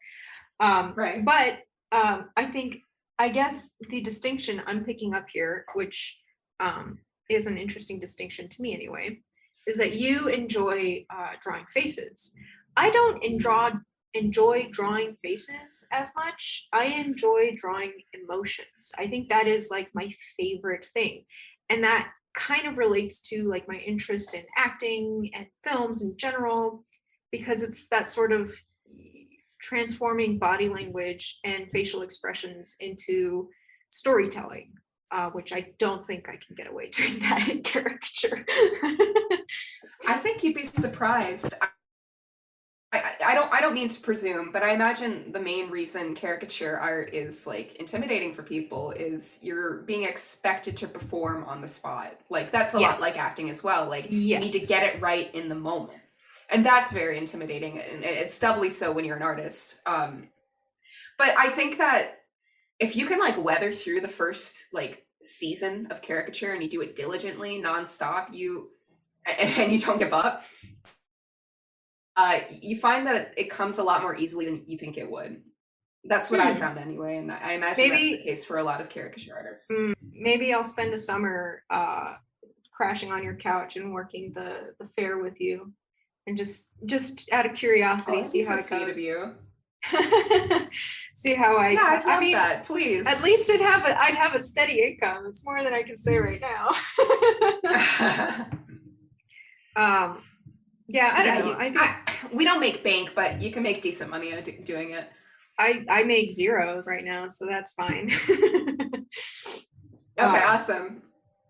Right. But I think, I guess the distinction I'm picking up here, which um, is an interesting distinction to me anyway, is that you enjoy drawing faces. I don't enjoy drawing faces as much. I enjoy drawing emotions. I think that is like my favorite thing. And that kind of relates to like my interest in acting and films in general, because it's that sort of transforming body language and facial expressions into storytelling, which I don't think I can get away doing that in caricature. I think you'd be surprised. I don't mean to presume, but I imagine the main reason caricature art is like intimidating for people is you're being expected to perform on the spot. Like that's a lot like Yes. acting as well. Like you need to get Yes. it right in the moment. And that's very intimidating, and it's doubly so when you're an artist. But I think that if you can like weather through the first like season of caricature and you do it diligently, nonstop, and you don't give up, you find that it comes a lot more easily than you think it would. That's what I Hmm. found anyway, and I imagine that's the Maybe case for a lot of caricature artists. maybe I'll spend a summer crashing on your couch and working the fair with you, and just out of Oh, curiosity that'd be see so how it sweet of goes. you. See how Yeah, I'd I love mean, that. at Please. least I'd have a steady income. It's more than I can say right now. um yeah, I don't Yeah, know. I think we don't make bank, but you can make decent money doing it. I make zero right now, so that's fine. Okay, um awesome.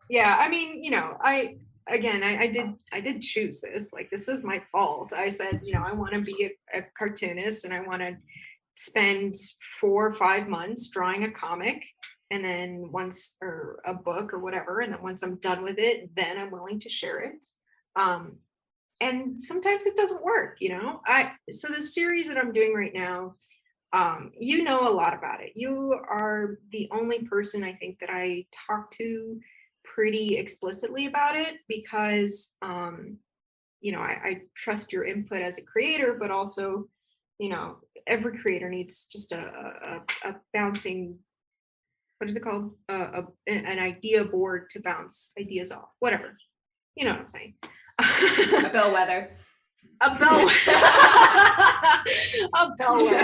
yeah, I mean, I did choose this. Like, this is my fault. I said, I want to be a cartoonist, and I want to spend 4 or 5 months drawing a comic, and then once, or a book or whatever, and then once I'm done with it, then I'm willing to share it. um and sometimes it doesn't work. I So the series that I'm doing right now, you know a lot about it. You are the only person I think that I talk to pretty explicitly about it, because I trust your input as a creator, but also, you know, every creator needs just a bouncing, what is it called? An idea board to bounce ideas off. Whatever. You know what I'm saying. A bellwether. A bell. A bellwether.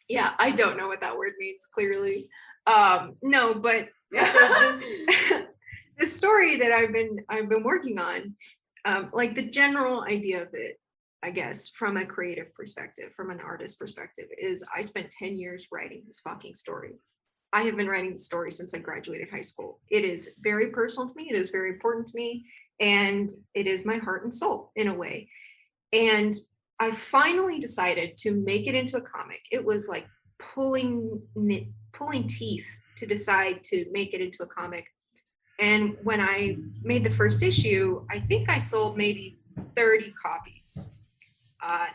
Yeah, I don't know what that word means, clearly. No, but so this this story that I've been working on, like the general idea of it, I guess, from a creative perspective, from an artist perspective, is I spent 10 years writing this fucking story. I have been writing the story since I graduated high school. It is very personal to me, it is very important to me, and it is my heart and soul in a way. And I finally decided to make it into a comic. It was like pulling teeth to decide to make it into a comic. And when I made the first issue, I think I sold maybe 30 copies.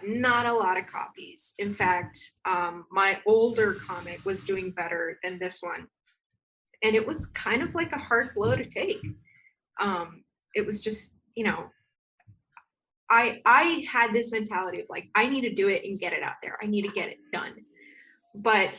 Not a lot of copies. In fact, my older comic was doing better than this one. And it was kind of like a hard blow to take. It was just, I had this mentality of like, I need to do it and get it out there. I need to get it done. But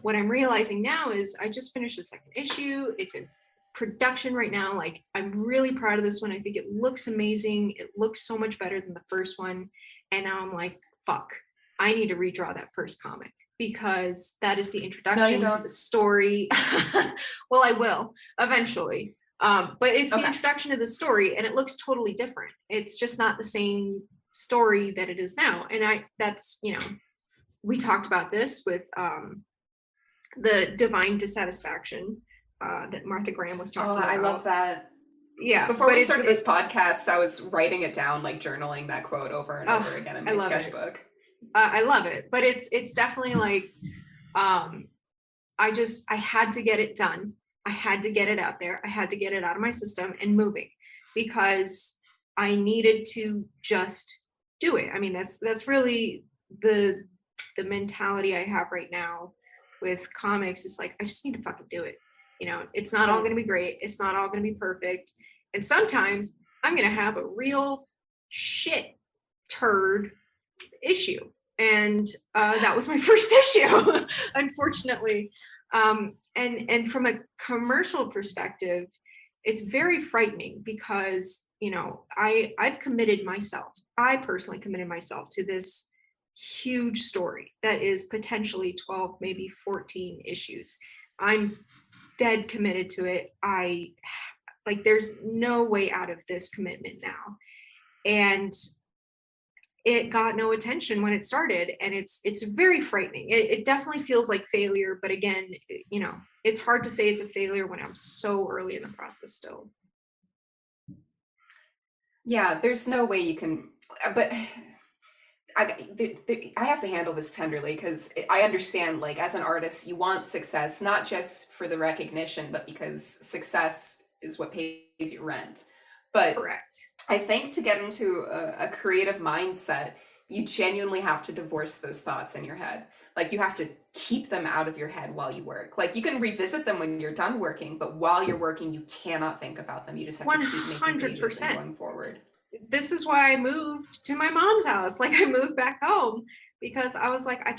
what I'm realizing now is I just finished the second issue. It's in production right now. Like, I'm really proud of this one. I think it looks amazing. It looks so much better than the first one. And now I'm like, fuck, I need to redraw that first comic, because that is the No, you introduction to don't. the story. Well, I will eventually. But it's the Okay. introduction to the story, and it looks totally different. It's just not the same story that it is now. And we talked about this with the divine dissatisfaction that Martha Graham was Oh, talking I love about. that. Yeah, Before but we started this podcast, I was writing it down, like journaling that quote over and over oh, again in I my love it. sketchbook. I love it, but it's definitely like, um, I had to get it done. I had to get it out there. I had to get it out of my system and moving, because I needed to just do it. I mean, that's really the mentality I have right now with comics. Is like, I just need to fucking do it. It's not all Right. going to be great. It's not all going to be perfect. And sometimes I'm going to have a real shit turd issue. And that was my first issue, unfortunately. And from a commercial perspective, it's very frightening because, you know, I've committed myself. I personally committed myself to this huge story that is potentially 12, maybe 14 issues. I'm dead committed to it. I like there's no way out of this commitment now. And it got no attention when it started, and it's very frightening. It definitely feels like failure, but again, you know, it's hard to say it's a failure when I'm so early in the process still. Yeah, there's no way you can, but I have to handle this tenderly because I understand, like, as an artist, you want success, not just for the recognition, but because success is what pays your rent. But Correct. I think to get into a creative mindset, you genuinely have to divorce those thoughts in your head. Like, you have to keep them out of your head while you work. Like, you can revisit them when you're done working, but while you're working, you cannot think about them. You just have to keep making pages and 100%. going forward. This is why I moved to my mom's house. Like I moved back home because I was like, I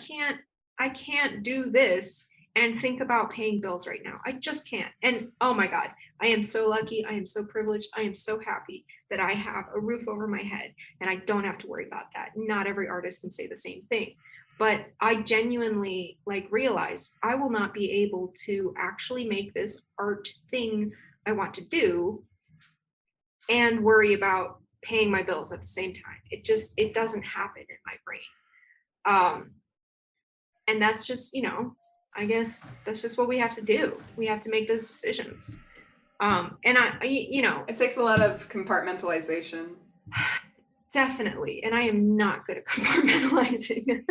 can't do this and think about paying bills right now. I just can't. And oh my God, I am so lucky. I am so privileged. I am so happy that I have a roof over my head and I don't have to worry about that. Not every artist can say the same thing. But I genuinely like realize I will not be able to actually make this art thing I want to do and worry about paying my bills at the same time. It doesn't happen in my brain. Um, and that's just, you know, I guess that's just what we have to do. We have to make those decisions. And you know, It takes a lot of compartmentalization. definitely. And I am not good at compartmentalizing.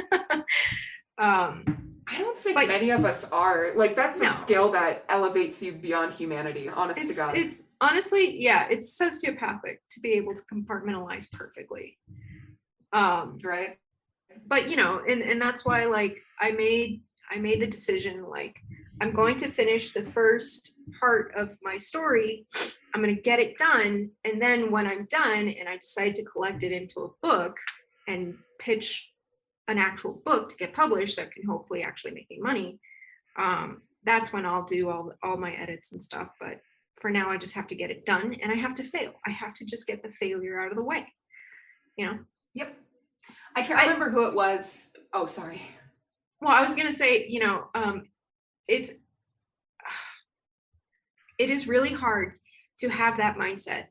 um, I don't think but many of us are. Like, that's a no, skill that elevates you beyond humanity, honest to God. it's honestly, yeah, it's sociopathic to be able to compartmentalize perfectly. Um, Right? but you know, and that's why like I made the decision like I'm going to finish the first part of my story. I'm going to get it done, and then when I'm done and I decide to collect it into a book and pitch an actual book to get published that can hopefully actually make me money, that's when I'll do all my edits and stuff. But for now I just have to get it done and I have to fail. I have to just get the failure out of the way, you know. Yep. I can't I remember who it was. Oh, sorry. Well, I was gonna say, you know, it's it is really hard to have that mindset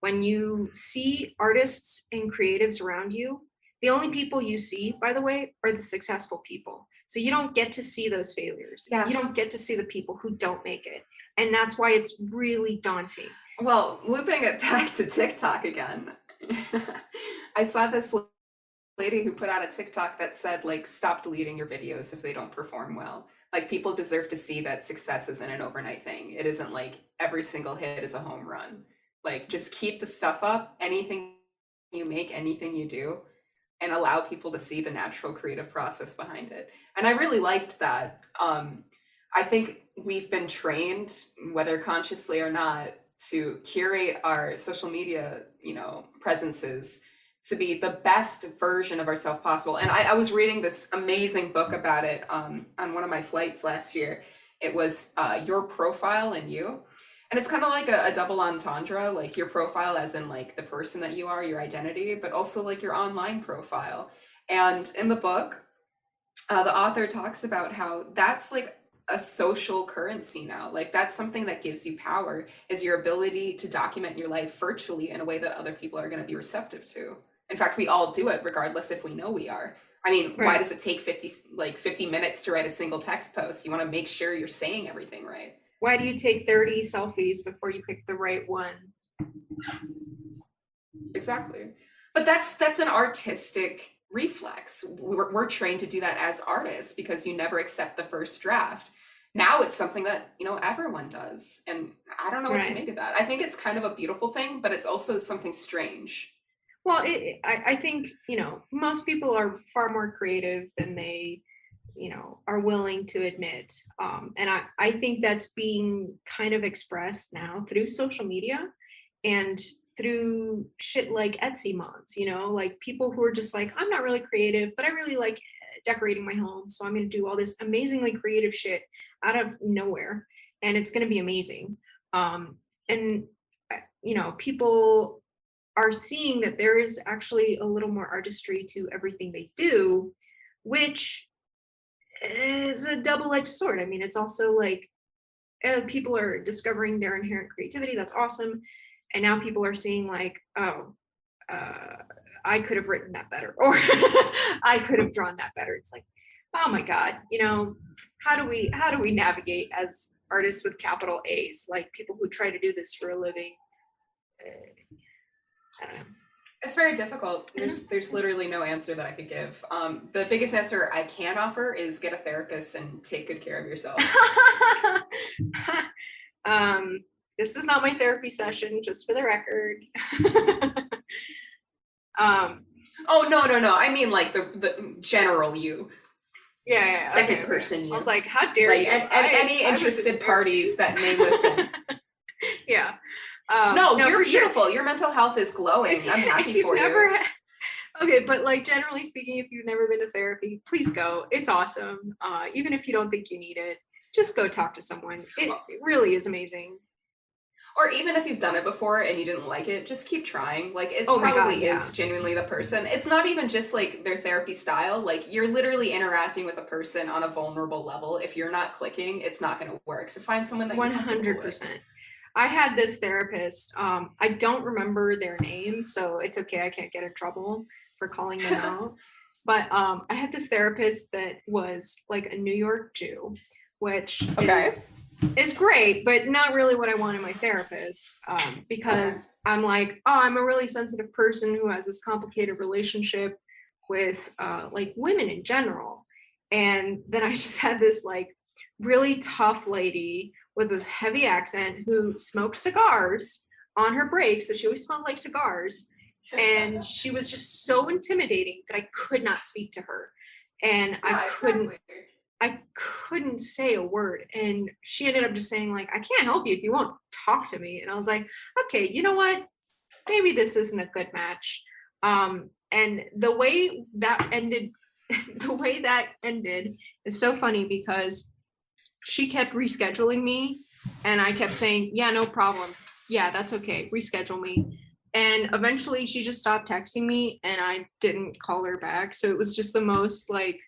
when you see artists and creatives around you. The only people you see, by the way, are the successful people. So you don't get to see those failures. You Yeah. don't get to see the people who don't make it. And that's why it's really daunting. Well, looping it back to TikTok again, I saw this lady who put out a TikTok that said, like, stop deleting your videos if they don't perform well. Like, people deserve to see that success isn't an overnight thing. It isn't like every single hit is a home run. Like, just keep the stuff up, anything you make, anything you do, and allow people to see the natural creative process behind it. And I really liked that. I think we've been trained, whether consciously or not, to curate our social media, presences to be the best version of ourselves possible. And I was reading this amazing book about it on one of my flights last year. It was Your Profile and You. And it's kind of like a double entendre, like your profile as in like the person that you are, your identity, but also like your online profile. And in the book, the author talks about how that's like a social currency now. Like, that's something that gives you power, is your ability to document your life virtually in a way that other people are going to be receptive to. In fact, we all do it regardless if we know we are. I mean, why Right. does it take 50 minutes to write a single text post? You want to make sure you're saying everything right. Why do you take 30 selfies before you pick the right one? Exactly. But that's an artistic reflex. We're trained to do that as artists because you never accept the first draft. Now it's something that, everyone does. And I don't know what to Right. make of that. I think it's kind of a beautiful thing, but it's also something strange. Well, I think, you know, most people are far more creative than they, you know, are willing to admit. And I think that's being kind of expressed now through social media. and through shit like Etsy moms, you know, like people who are just like, I'm not really creative, but I really like decorating my home. So I'm going to do all this amazingly creative shit out of nowhere. And it's going to be amazing. And, you know, people are seeing that there is actually a little more artistry to everything they do, which is a double-edged sword. I mean, it's also like people are discovering their inherent creativity. That's awesome. And now people are seeing like, oh, uh, I could have written that better, or I could have drawn that better. It's like, oh my God, you know, how do we navigate as artists with capital A's, like people who try to do this for a living? I don't know. It's very difficult. Mhm. There's literally no answer that I could give. The biggest answer I can offer is get a therapist and take good care of yourself. um, this is not my therapy session, just for the record. um, Oh no! I mean like the general you, yeah, second okay. person I was you. like, how dare Like you? and any I was in interested therapy. parties that may listen. Yeah. No, No, you're for sure. beautiful. Your mental health is glowing. I'm If happy you've for never you. okay, but like generally speaking, if you've never been to therapy, please go. It's awesome. Even if you don't think you need it, just go talk to someone. It really is amazing. Or even if you've done it before and you didn't like it, just keep trying. Like, it Oh my God, probably is yeah. genuinely the person. It's not even just like their therapy style. Like, you're literally interacting with a person on a vulnerable level. If you're not clicking, it's not going to work. So find someone that you're comfortable with. 100%. I had this therapist. I don't remember their name, so it's okay. I can't get in trouble for calling them out. But I had this therapist that was like a New York Jew, which Okay. is great, but not really what I want in my therapist. Because I'm like, oh, I'm a really sensitive person who has this complicated relationship with like women in general. And then I just had this like really tough lady with a heavy accent who smoked cigars on her break. So she always smelled like cigars. And she was just so intimidating that I could not speak to her. And Yeah, exactly. I couldn't say a word. And she ended up just saying, like, I can't help you if you won't talk to me. And I was like, okay, you know what? Maybe this isn't a good match. And the way that ended, the way that ended is so funny because she kept rescheduling me and I kept saying, yeah, no problem. Yeah, that's okay. Reschedule me. And eventually she just stopped texting me and I didn't call her back. So it was just the most like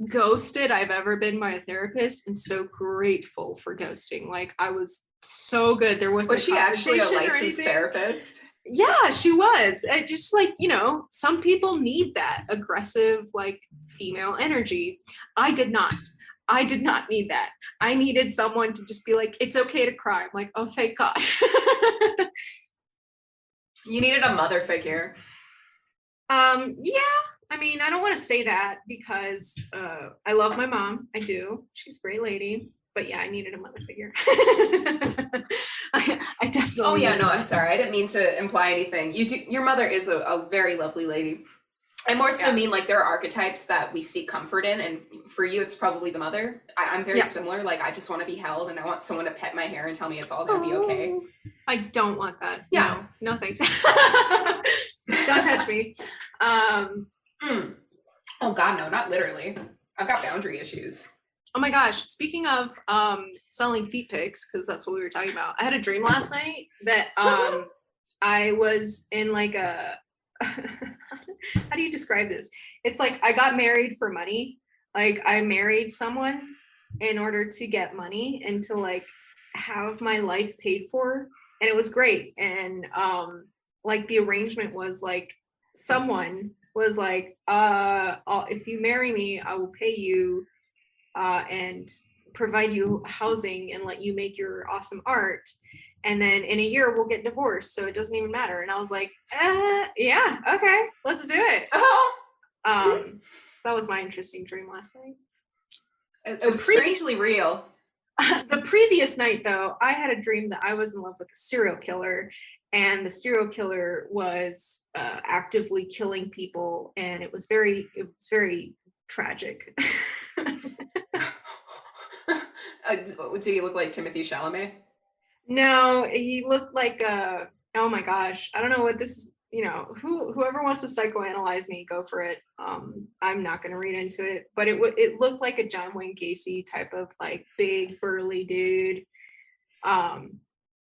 ghosted I've ever been by a therapist, and so grateful for ghosting. Like I was so good. There wasn't Was a she actually a conversation or licensed anything. therapist? Yeah, she was. It just like, you know, some people need that aggressive, like female energy. I did not. I did not need that. I needed someone to just be like, it's okay to cry. I'm like, oh, thank God. You needed a mother figure. Yeah. I mean, I don't want to say that because I love my mom. I do. She's a great lady. But yeah, I needed a mother figure. I definitely. Oh yeah, needed no, I'm that. sorry. I didn't mean to imply anything. You do. Your mother is a very lovely lady. I more so Yeah. mean like there are archetypes that we seek comfort in, and for you, it's probably the mother. I'm very Yeah. similar. Like I just want to be held, and I want someone to pet my hair and tell me it's all gonna be okay. Oh, I don't want that. Yeah. No, no thanks. Don't touch me. Mm. Oh God, no, not literally. I've got boundary issues. Oh my gosh. Speaking of selling feet pics, because that's what we were talking about. I had a dream last night that I was in like a how do you describe this? It's like I got married for money. Like I married someone in order to get money and to like have my life paid for. And it was great. And like the arrangement was like someone was like, if you marry me, I will pay you and provide you housing and let you make your awesome art. And then in a year we'll get divorced, so it doesn't even matter. And I was like, yeah, okay, let's do it. Oh. So that was my interesting dream last night. It was strangely real. The previous night, though, I had a dream that I was in love with a serial killer, and the serial killer was actively killing people, and it was very tragic. Did he look like Timothy Chalamet? No, he looked like Oh my gosh. I don't know what this, whoever wants to psychoanalyze me, go for it. I'm not gonna read into it, but it looked like a John Wayne Gacy type of like big burly dude. Um,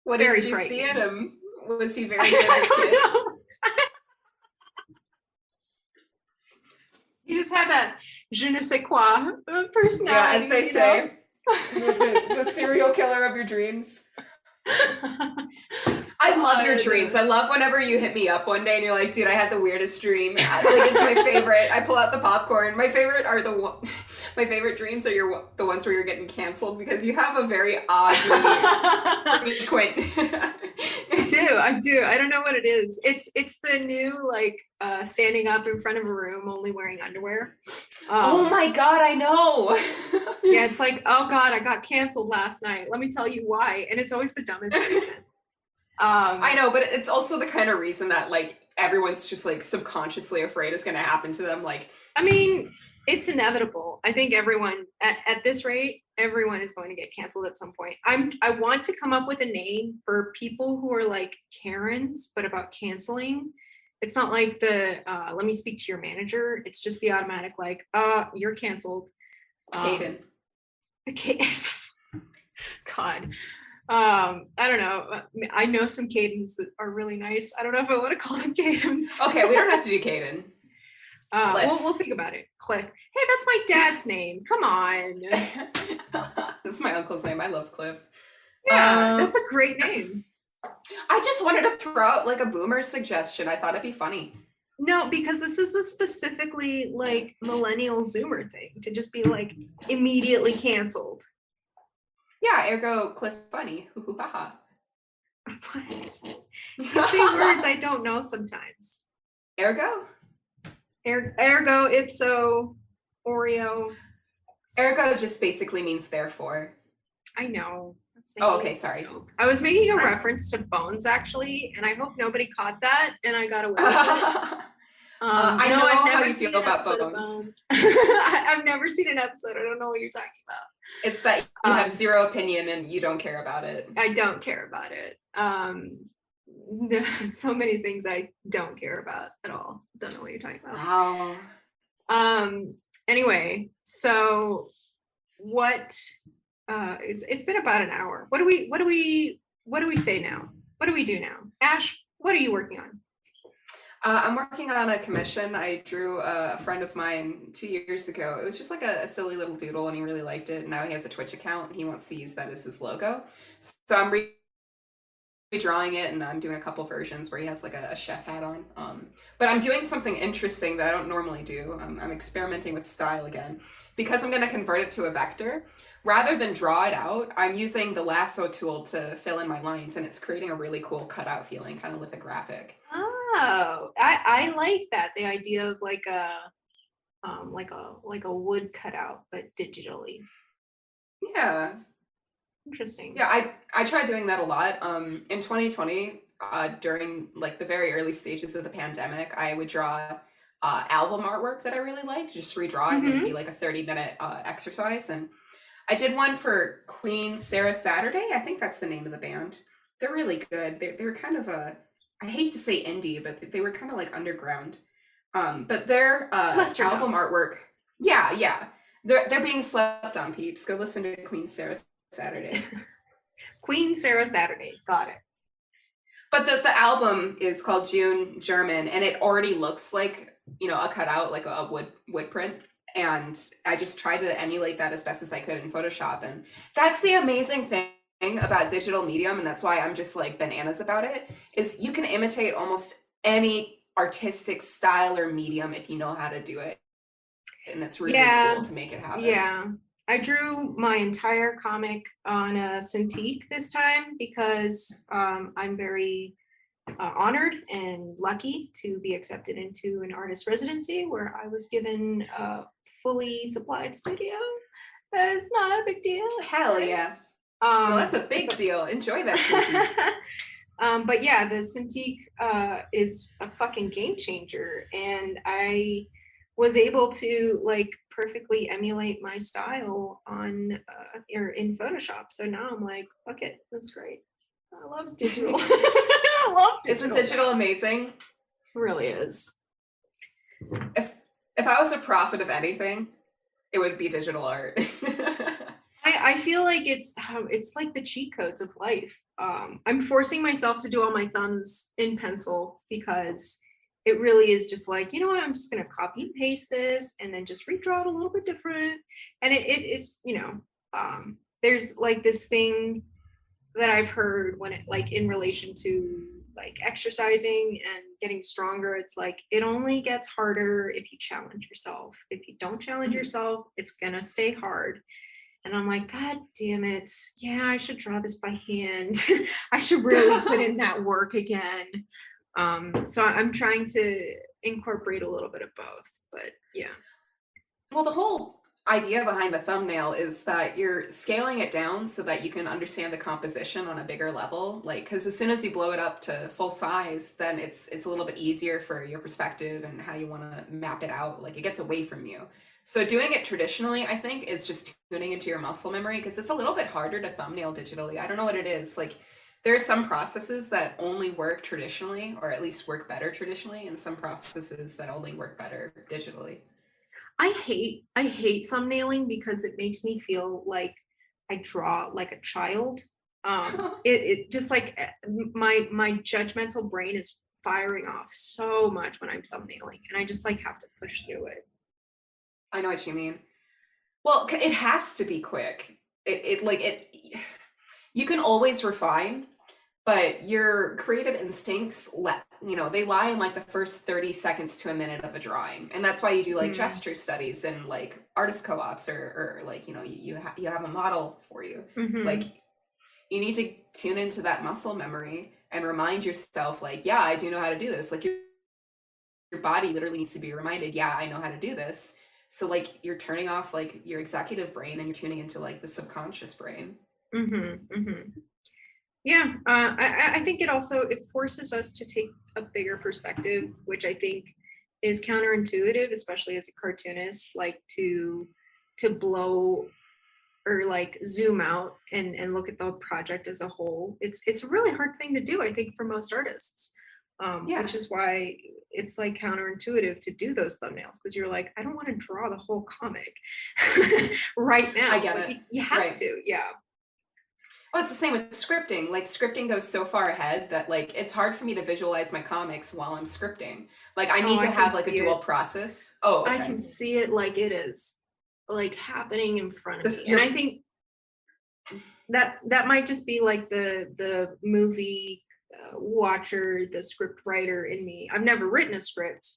What Very did you see in frightening. him? Was he very good I with don't kids? know. He just had that je ne sais quoi Yeah, as personality, they you know? say, the serial killer of your dreams. I love your dreams. I love whenever you hit me up one day and you're like, dude, I had the weirdest dream. Like, it's my favorite. I pull out the popcorn. My favorite are my favorite dreams are the ones where you're getting canceled because you have a very oddly frequent. I do. I don't know what it is. It's the new like standing up in front of a room only wearing underwear. Oh my god, I know. Yeah, it's like, oh god, I got canceled last night. Let me tell you why. And it's always the dumbest reason. I know, but it's also the kind of reason that like everyone's just like subconsciously afraid is going to happen to them. Like, I mean, it's inevitable. I think everyone at this rate, everyone is going to get canceled at some point. I want to come up with a name for people who are like Karens, but about canceling. It's not like the let me speak to your manager. It's just the automatic like, you're canceled. Caden. Okay. God. I don't know. I know some Cadens that are really nice. I don't know if I want to call them Cadens. Okay, we don't have to do Caden. We'll think about it. Cliff. Hey, that's my dad's name. Come on. That's my uncle's name. I love Cliff. Yeah, that's a great name. I just wanted to throw out like a boomer suggestion. I thought it'd be funny. No, because this is a specifically like millennial Zoomer thing to just be like immediately canceled. Yeah, ergo Cliff Funny. What? You say words I don't know sometimes. Ergo? Ergo, ipso, Oreo. Ergo just basically means therefore. I know. Oh, okay, sorry. I was making a reference to Bones actually, and I hope nobody caught that, and I got away with it. I know how you feel about Bones. I've never seen an episode. I don't know what you're talking about. It's that you have zero opinion and you don't care about it. I don't care about it. There's so many things I don't care about at all. Don't know what you're talking about. Wow. Anyway, so what? It's been about an hour. What do we say now? What do we do now? Ash, what are you working on? I'm working on a commission. I drew a friend of mine 2 years ago. It was just like a silly little doodle, and he really liked it. And now he has a Twitch account, and he wants to use that as his logo. So I'm redrawing it, and I'm doing a couple versions where he has like a chef hat on. But I'm doing something interesting that I don't normally do. I'm experimenting with style again. Because I'm going to convert it to a vector, rather than draw it out, I'm using the lasso tool to fill in my lines, and it's creating a really cool cutout feeling, kind of lithographic. Oh, I like that. The idea of like a wood cutout, but digitally. Yeah. Interesting. Yeah, I tried doing that a lot. In 2020, during like the very early stages of the pandemic, I would draw album artwork that I really liked, just redraw it, and it'd be like a 30-minute exercise. And I did one for Queen Sarah Saturday. I think that's the name of the band. They're really good. They were kind of I hate to say indie, but they were kind of like underground. But their album artwork, yeah, they're being slept on, peeps. Go listen to Queen Sarah Saturday. Queen Sarah Saturday, got it. But the album is called June German, and it already looks like, a cutout, like a wood print. And I just tried to emulate that as best as I could in Photoshop. And that's the amazing thing about digital medium, and that's why I'm just like bananas about it, is you can imitate almost any artistic style or medium if you know how to do it. And it's really cool to make it happen. Yeah. I drew my entire comic on a Cintiq this time because I'm very honored and lucky to be accepted into an artist residency where I was given a fully supplied studio. It's not a big deal. Hell yeah. Well, that's a big deal. Enjoy that Cintiq. But yeah, the Cintiq is a fucking game changer, and I was able to like perfectly emulate my style on or in Photoshop. So now I'm like, fuck it, that's great. I love digital. I love Isn't digital. digital amazing? It really is. If I was a prophet of anything, it would be digital art. I feel like it's like the cheat codes of life. I'm forcing myself to do all my thumbs in pencil because it really is just like, you know what, I'm just gonna copy and paste this and then just redraw it a little bit different. And it is, there's like this thing that I've heard when it like in relation to like exercising and getting stronger, it's like it only gets harder if you challenge yourself. If you don't challenge yourself, it's gonna stay hard. And I'm like, God damn it. Yeah, I should draw this by hand. I should really put in that work again. So I'm trying to incorporate a little bit of both, but yeah. Well, the whole idea behind the thumbnail is that you're scaling it down so that you can understand the composition on a bigger level. Like, because as soon as you blow it up to full size, then it's a little bit easier for your perspective and how you want to map it out. Like, it gets away from you. So doing it traditionally, I think, is just tuning into your muscle memory because it's a little bit harder to thumbnail digitally. I don't know what it is. Like, there are some processes that only work traditionally, or at least work better traditionally, and some processes that only work better digitally. I hate thumbnailing because it makes me feel like I draw like a child. It just like my judgmental brain is firing off so much when I'm thumbnailing, and I just like have to push through it. I know what you mean. Well, it has to be quick. You can always refine, but your creative instincts they lie in like the first 30 seconds to a minute of a drawing. And that's why you do like Mm, gesture studies and like artist co-ops or like, you have a model for you. Like mm-hmm. you need to tune into that muscle memory and remind yourself like, yeah, I do know how to do this. Like your body literally needs to be reminded, yeah, I know how to do this. So like you're turning off like your executive brain and you're tuning into like the subconscious brain. Mm-hmm. Mm-hmm. Yeah, I think it also it forces us to take a bigger perspective, which I think is counterintuitive, especially as a cartoonist, like to blow or like zoom out and look at the project as a whole. It's a really hard thing to do, I think, for most artists. Yeah, Which is why it's like counterintuitive to do those thumbnails because you're like, I don't want to draw the whole comic right I now, get but it. you have Right. to, yeah. Well, it's the same with scripting. Like scripting goes so far ahead that like it's hard for me to visualize my comics while I'm scripting. Like I Oh, need I to can have like a see dual it. process. Oh, I okay. can see it like it is like happening in front of This me. And I you're think that might just be like the movie watcher, the script writer in me. I've never written a script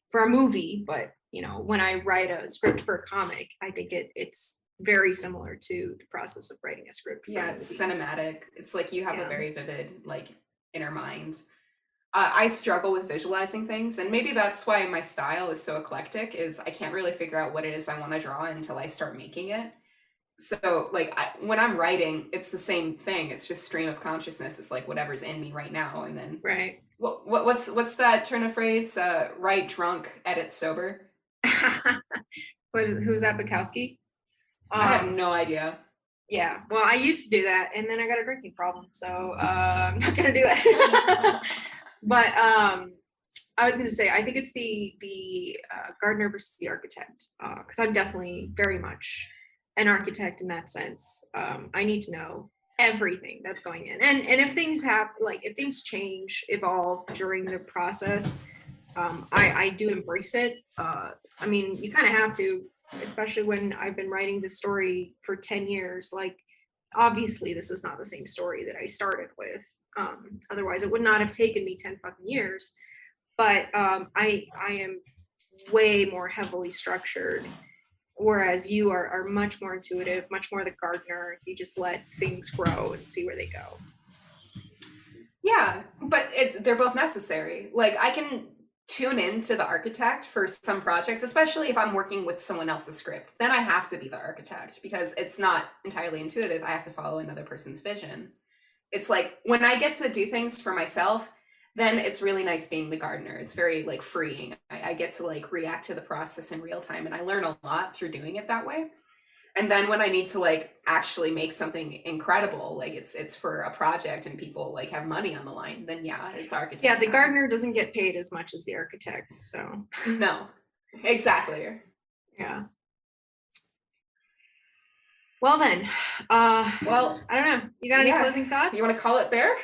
for a movie, but when I write a script for a comic, I think it's very similar to the process of writing a script for a Yeah, it's movie. cinematic. It's like you have a Yeah. very vivid like inner mind. I struggle with visualizing things, and maybe that's why my style is so eclectic. Is I can't really figure out what it is I want to draw until I start making it. So, like, when I'm writing, it's the same thing. It's just stream of consciousness. It's like whatever's in me right now, and then Right. what's that turn of phrase? Write drunk, edit sober. Who's that, Bukowski? I have Um, no idea. yeah. Well, I used to do that, and then I got a drinking problem, so I'm not gonna do that. But I was gonna say I think it's the gardener versus the architect because I'm definitely very much an architect in that sense. I need to know everything that's going in, and if things have like if things change, evolve during the process, I do embrace it. I mean, you kind of have to, especially when I've been writing this story for 10 years. Like, obviously, this is not the same story that I started with. Otherwise, it would not have taken me 10 fucking years. But I am way more heavily structured, whereas you are much more intuitive, much more the gardener. You just let things grow and see where they go. Yeah, but they're both necessary. Like I can tune into the architect for some projects, especially if I'm working with someone else's script. Then I have to be the architect because it's not entirely intuitive. I have to follow another person's vision. It's like when I get to do things for myself, then it's really nice being the gardener. It's very like freeing. I get to like react to the process in real time and I learn a lot through doing it that way. And then when I need to like actually make something incredible, like it's for a project and people like have money on the line, then yeah, it's architect Yeah, the time. gardener doesn't get paid as much as the architect, so No, exactly. yeah. Well then, Well, I don't know. You got any yeah. closing thoughts? You want to call it there?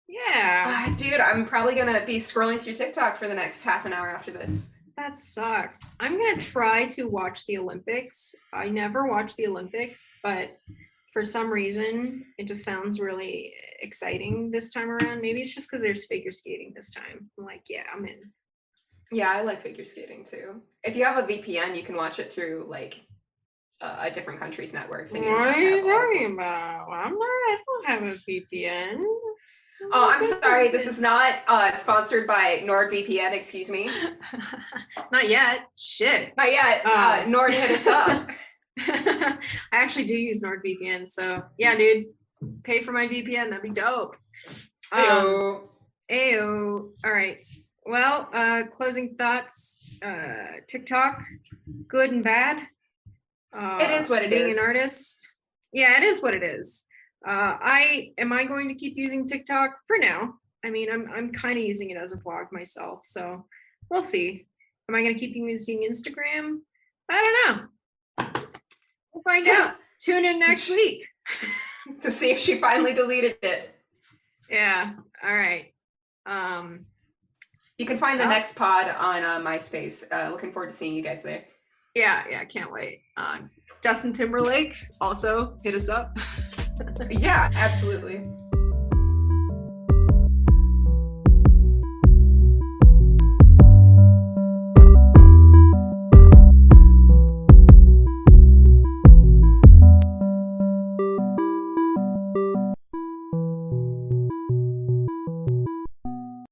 Yeah. Dude, I'm probably gonna be scrolling through TikTok for the next half an hour after this. That sucks. I'm gonna try to watch the Olympics. I never watch the Olympics, but for some reason, it just sounds really exciting this time around. Maybe it's just because there's figure skating this time. I'm like, yeah, I'm in. Yeah, I like figure skating too. If you have a VPN, you can watch it through like a different country's networks, and you don't What have are to have you all of talking them. about? I don't have a VPN. Oh, I'm sorry. This is not sponsored by NordVPN. Excuse me. Not yet. Shit. Not yet. Nord hit us up. I actually do use NordVPN, so yeah, dude, pay for my VPN. That'd be dope. Ayo. Ayo. All right. Well, closing thoughts. TikTok, good and bad. It is what it being is. an artist. Yeah, it is what it is. Am I going to keep using TikTok for now? I mean, I'm kind of using it as a vlog myself, so we'll see. Am I going to keep using Instagram? I don't know. We'll find out. Tune in next week to see if she finally deleted it. Yeah. All right. You can find the next pod on MySpace. Looking forward to seeing you guys there. Yeah, can't wait. Justin Timberlake, also hit us up. Yeah, absolutely.